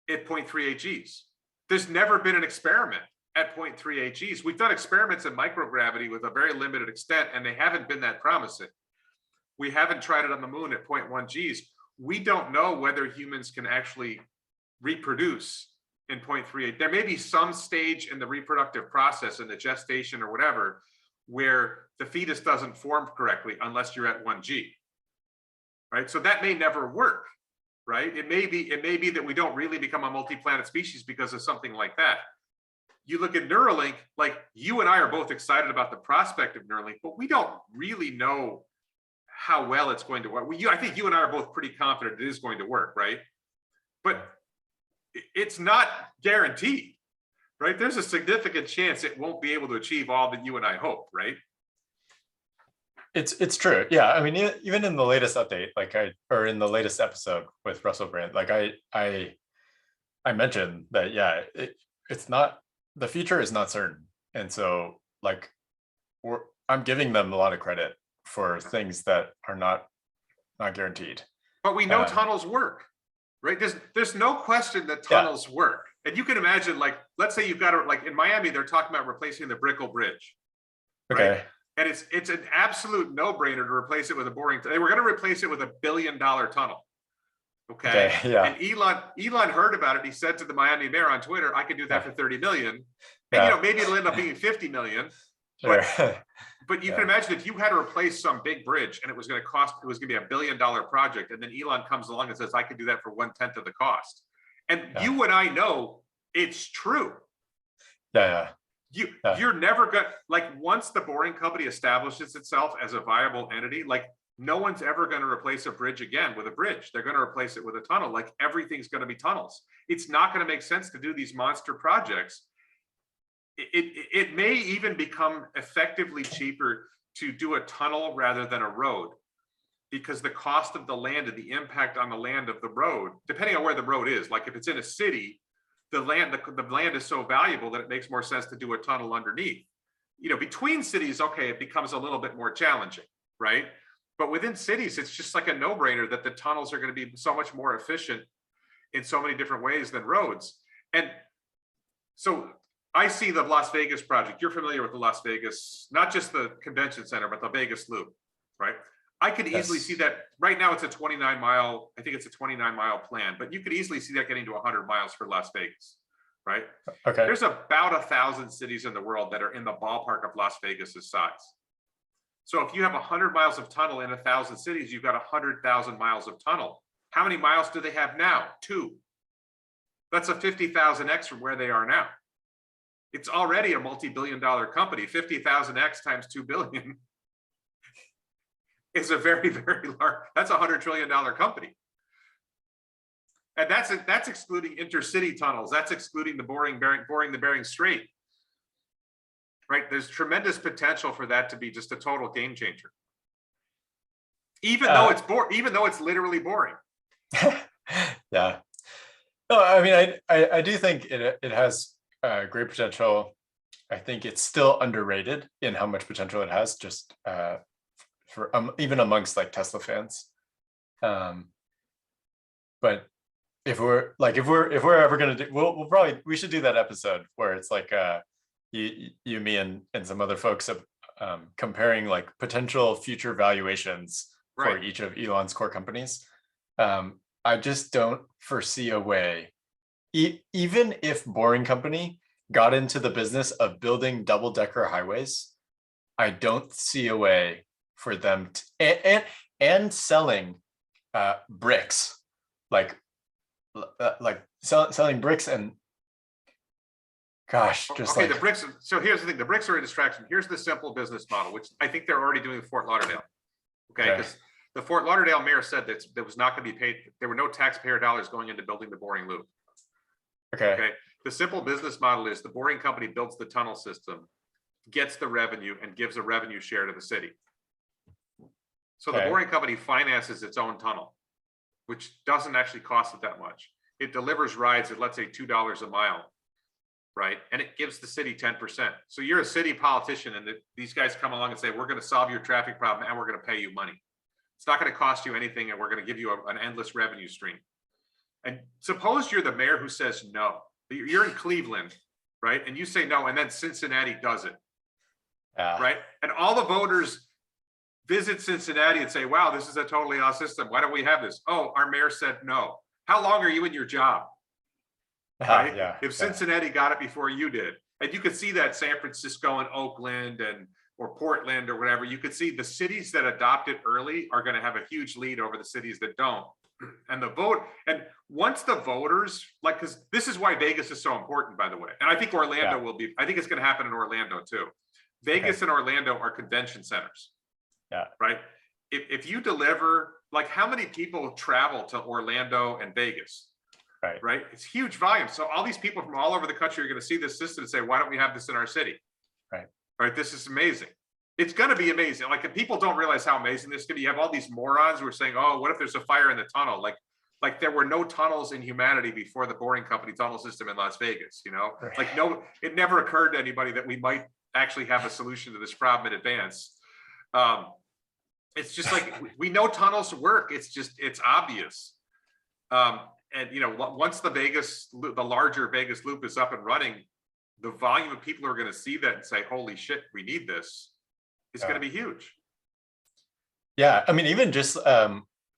at 0.38 Gs? There's never been an experiment at 0.38 Gs. We've done experiments in microgravity with a very limited extent, and they haven't been that promising. We haven't tried it on the moon at 0.1 Gs. We don't know whether humans can actually reproduce in 0.38. There may be some stage in the reproductive process, in the gestation or whatever, where the fetus doesn't form correctly unless you're at 1 G, right? So that may never work, right? It may be that we don't really become a multi-planet species because of something like that. You look at Neuralink, like, you and I are both excited about the prospect of Neuralink, but we don't really know how well it's going to work. I think you and I are both pretty confident it is going to work, right? But it's not guaranteed, right? There's a significant chance it won't be able to achieve all that you and I hope, right? It's true. Yeah. I mean, even in the latest update, or in the latest episode with Russell Brand, like I mentioned that, yeah, it's not, the future is not certain. And so like, I'm giving them a lot of credit for things that are not guaranteed. But we know tunnels work, right? There's no question that tunnels work. And you can imagine, like, let's say you've got to, like in Miami, they're talking about replacing the Brickell Bridge. Right? Okay. And it's an absolute no-brainer to replace it with a boring. They were going to replace it with $1 billion tunnel. Okay. Yeah. And Elon heard about it. He said to the Miami mayor on Twitter, "I could do that for 30 million." And you know, maybe it'll end up being 50 million. Sure. But you can imagine if you had to replace some big bridge and it was going to be $1 billion project, and then Elon comes along and says, "I could do that for 1/10 of the cost." And you and I know it's true. Yeah. You're never going, like, once the Boring Company establishes itself as a viable entity, like, no one's ever going to replace a bridge again with a bridge. They're going to replace it with a tunnel. Like, everything's going to be tunnels. It's not going to make sense to do these monster projects. It may even become effectively cheaper to do a tunnel rather than a road, because the cost of the land and the impact on the land of the road, depending on where the road is, like if it's in a city, the land is so valuable that it makes more sense to do a tunnel underneath. You know, between cities, okay, it becomes a little bit more challenging, right? But within cities, it's just like a no-brainer that the tunnels are going to be so much more efficient in so many different ways than roads. And so I see the Las Vegas project. You're familiar with the Las Vegas, not just the convention center, but the Vegas Loop, right? I could easily see that. Right now it's a 29-mile, I think it's a 29-mile plan, but you could easily see that getting to 100 miles for Las Vegas, right? Okay. There's about 1,000 cities in the world that are in the ballpark of Las Vegas's size. So if you have 100 miles of tunnel in 1,000 cities, you've got 100,000 miles of tunnel. How many miles do they have now? 2. That's a 50,000x from where they are now. It's already a multi-billion-dollar company. 50,000x times 2 billion. is a very, very large, that's $100 trillion company. And that's excluding intercity tunnels. That's excluding the boring the Bering Strait. Right? There's tremendous potential for that to be just a total game changer. Even though it's literally boring. Yeah. No, I mean, I do think it has great potential. I think it's still underrated in how much potential it has, just for even amongst like Tesla fans. But if we're ever gonna do, we should do that episode where it's like you, me, and some other folks comparing like potential future valuations for each of Elon's core companies. I just don't foresee a way, even if Boring Company got into the business of building double-decker highways, I don't see a way for them to, and selling bricks, like selling bricks, and gosh, just okay, like the bricks. So here's the thing: the bricks are a distraction. Here's the simple business model, which I think they're already doing in Fort Lauderdale. Okay, because the Fort Lauderdale mayor said that there was not going to be paid. There were no taxpayer dollars going into building the Boring Loop. Okay. The simple business model is the Boring Company builds the tunnel system, gets the revenue, and gives a revenue share to the city. So the Boring Company finances its own tunnel, which doesn't actually cost it that much. It delivers rides at, let's say, $2 a mile, right? And it gives the city 10%. So you're a city politician, and these guys come along and say, we're going to solve your traffic problem, and we're going to pay you money. It's not going to cost you anything, and we're going to give you an endless revenue stream. And suppose you're the mayor who says no. You're in Cleveland, right? And you say no, and then Cincinnati does it, right? And all the voters visit Cincinnati and say, wow, this is a totally awesome system. Why don't we have this? Oh, our mayor said no. How long are you in your job? Right? If Cincinnati got it before you did, and you could see that San Francisco and Oakland or Portland or whatever, you could see the cities that adopt it early are going to have a huge lead over the cities that don't. And once the voters, like, because this is why Vegas is so important, by the way. And I think Orlando will be, I think it's going to happen in Orlando too. Vegas and Orlando are convention centers. Yeah. Right. If you deliver, like, how many people travel to Orlando and Vegas? Right. It's huge volume. So all these people from all over the country are going to see this system and say, why don't we have this in our city? Right. This is amazing. It's going to be amazing. Like, if people don't realize how amazing this is going to be, you have all these morons who are saying, oh, what if there's a fire in the tunnel? Like there were no tunnels in humanity before the Boring Company tunnel system in Las Vegas, you know? Like, no, it never occurred to anybody that we might actually have a solution to this problem in advance. It's just like, we know tunnels work. It's obvious. And, you know, once the larger Vegas loop is up and running, the volume of people who are going to see that and say, holy shit, we need this, is going to be huge. Yeah. I mean, even just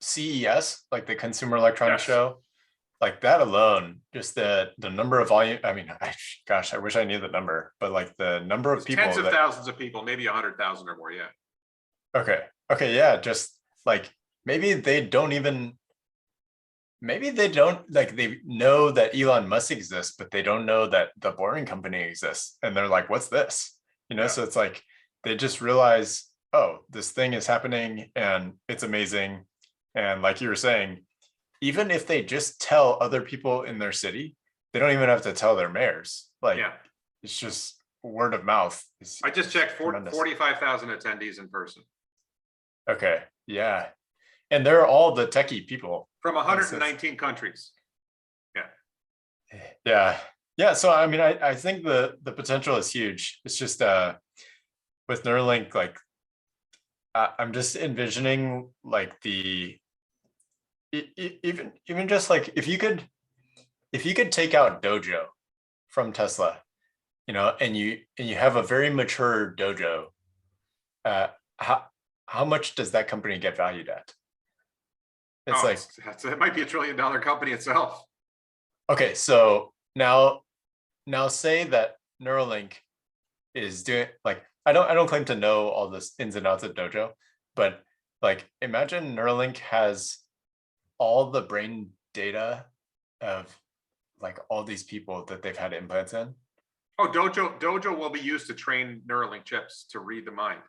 CES, like the Consumer Electronics Show, like that alone, just the number of volume. I mean, gosh, I wish I knew the number, but like the number of people, tens of thousands of people, maybe 100,000 or more. Yeah. Okay. Yeah. Just like, maybe they don't like, they know that Elon Musk exists, but they don't know that the Boring Company exists. And they're like, what's this? You know, so it's like, they just realize, oh, this thing is happening and it's amazing. And like you were saying, even if they just tell other people in their city, they don't even have to tell their mayors. Like, it's just word of mouth. I just checked 45,000 attendees in person. Okay. Yeah. And they're all the techie people. From 119 countries. Yeah. So, I mean, I think the potential is huge. It's just with Neuralink, like, I'm just envisioning like even just like, if you could take out Dojo from Tesla, you know, and you have a very mature Dojo, how much does that company get valued at? It might be $1 trillion company itself. Okay, so now say that Neuralink is doing, like, I don't claim to know all this ins and outs of Dojo, but like, imagine Neuralink has all the brain data of like all these people that they've had implants in. Oh, Dojo will be used to train Neuralink chips to read the mind.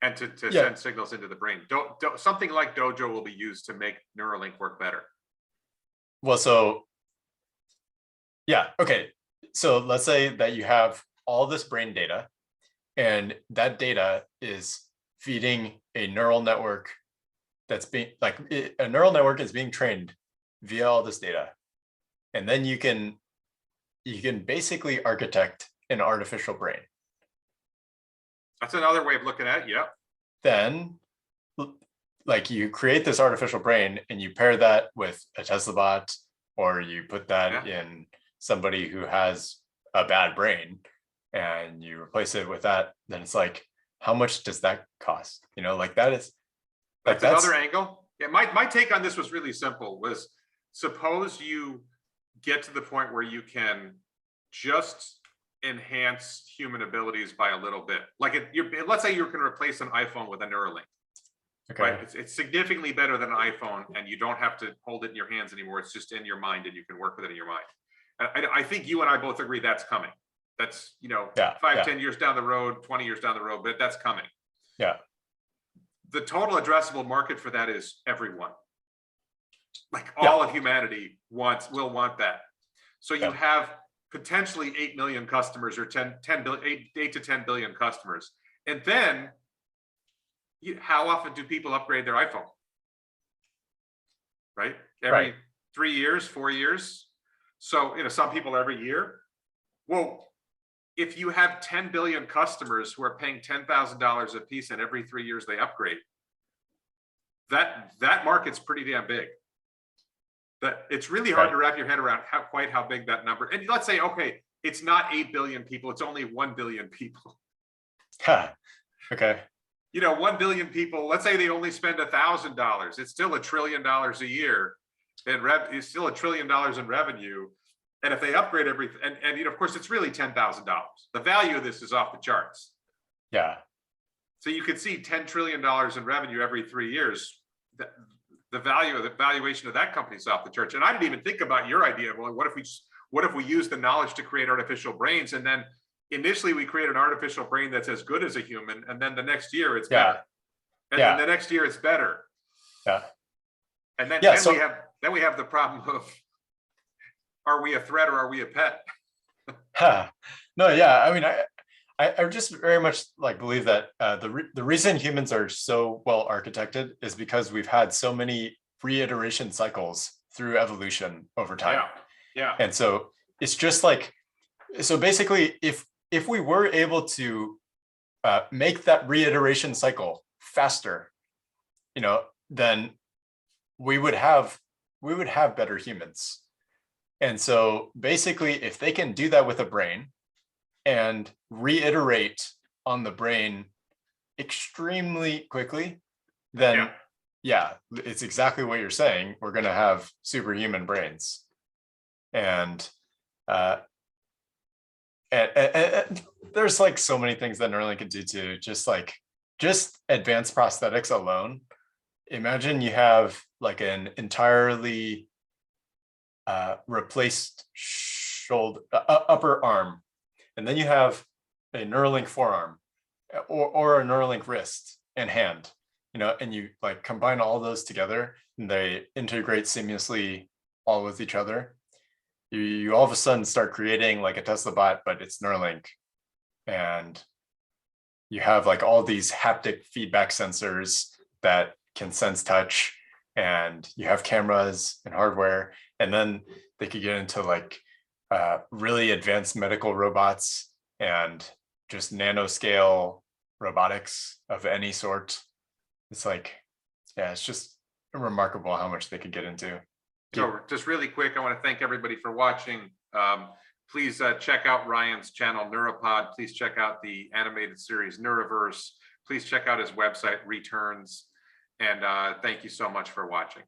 and to Yeah. send signals into the brain. Something like Dojo will be used to make Neuralink work better. Well, so yeah, okay. So let's say that you have all this brain data, and that data is feeding a neural network that's being a neural network is being trained via all this data. And then you can basically architect an artificial brain. That's another way of looking at it. Yep. Then like you create this artificial brain and you pair that with a Tesla bot, or you put that in somebody who has a bad brain and you replace it with that, then it's like, how much does that cost? You know, like that is that's another angle. Yeah, my take on this was really simple. Was suppose you get to the point where you can just enhance human abilities by a little bit. Like let's say you're going to replace an iPhone with a Neuralink. Okay. Right? It's significantly better than an iPhone, and you don't have to hold it in your hands anymore. It's just in your mind, and you can work with it in your mind. And I think you and I both agree that's coming. That's 10 years down the road, 20 years down the road, but that's coming. Yeah. The total addressable market for that is everyone. Like all of humanity will want that. So you have potentially 8 million customers, or 8 to 10 billion customers. And then how often do people upgrade their iPhone? Right? Every 3 years, 4 years. So, some people every year. Well, if you have 10 billion customers who are paying $10,000 a piece, and every 3 years they upgrade, that market's pretty damn big. But it's really hard to wrap your head around how big that number. And let's say, okay, it's not 8 billion people, it's only 1 billion people. Okay. 1 billion people, let's say they only spend $1,000. It's still $1 trillion a year, and it's still $1 trillion in revenue. And if they upgrade everything, and of course, it's really $10,000. The value of this is off the charts. Yeah. So you could see $10 trillion in revenue every 3 years. The valuation of that company is off the charts. And I didn't even think about your idea. Well, what if we use the knowledge to create artificial brains, and then initially we create an artificial brain that's as good as a human, and then the next year it's better, and then the next year it's better. Yeah. And then, we have the problem of, are we a threat or are we a pet? No, yeah. I mean, I just very much believe that the reason humans are so well architected is because we've had so many reiteration cycles through evolution over time. Yeah. And so it's just so basically, if we were able to make that reiteration cycle faster, then we would have better humans. And so basically, if they can do that with a brain and reiterate on the brain extremely quickly, then it's exactly what you're saying. We're going to have superhuman brains. And there's so many things that Neuralink can do to just advanced prosthetics alone. Imagine you have an entirely replaced shoulder, upper arm, and then you have a Neuralink forearm, or a Neuralink wrist and hand, and you combine all those together, and they integrate seamlessly all with each other. You all of a sudden start creating a Tesla bot, but it's Neuralink, and you have all these haptic feedback sensors that can sense touch, and you have cameras and hardware, and then they could get into really advanced medical robots and just nanoscale robotics of any sort. It's it's just remarkable how much they could get into. So just really quick, I want to thank everybody for watching. Please check out Ryan's channel, Neuropod. Please check out the animated series Neuraverse. Please check out his website, Reterns. And thank you so much for watching.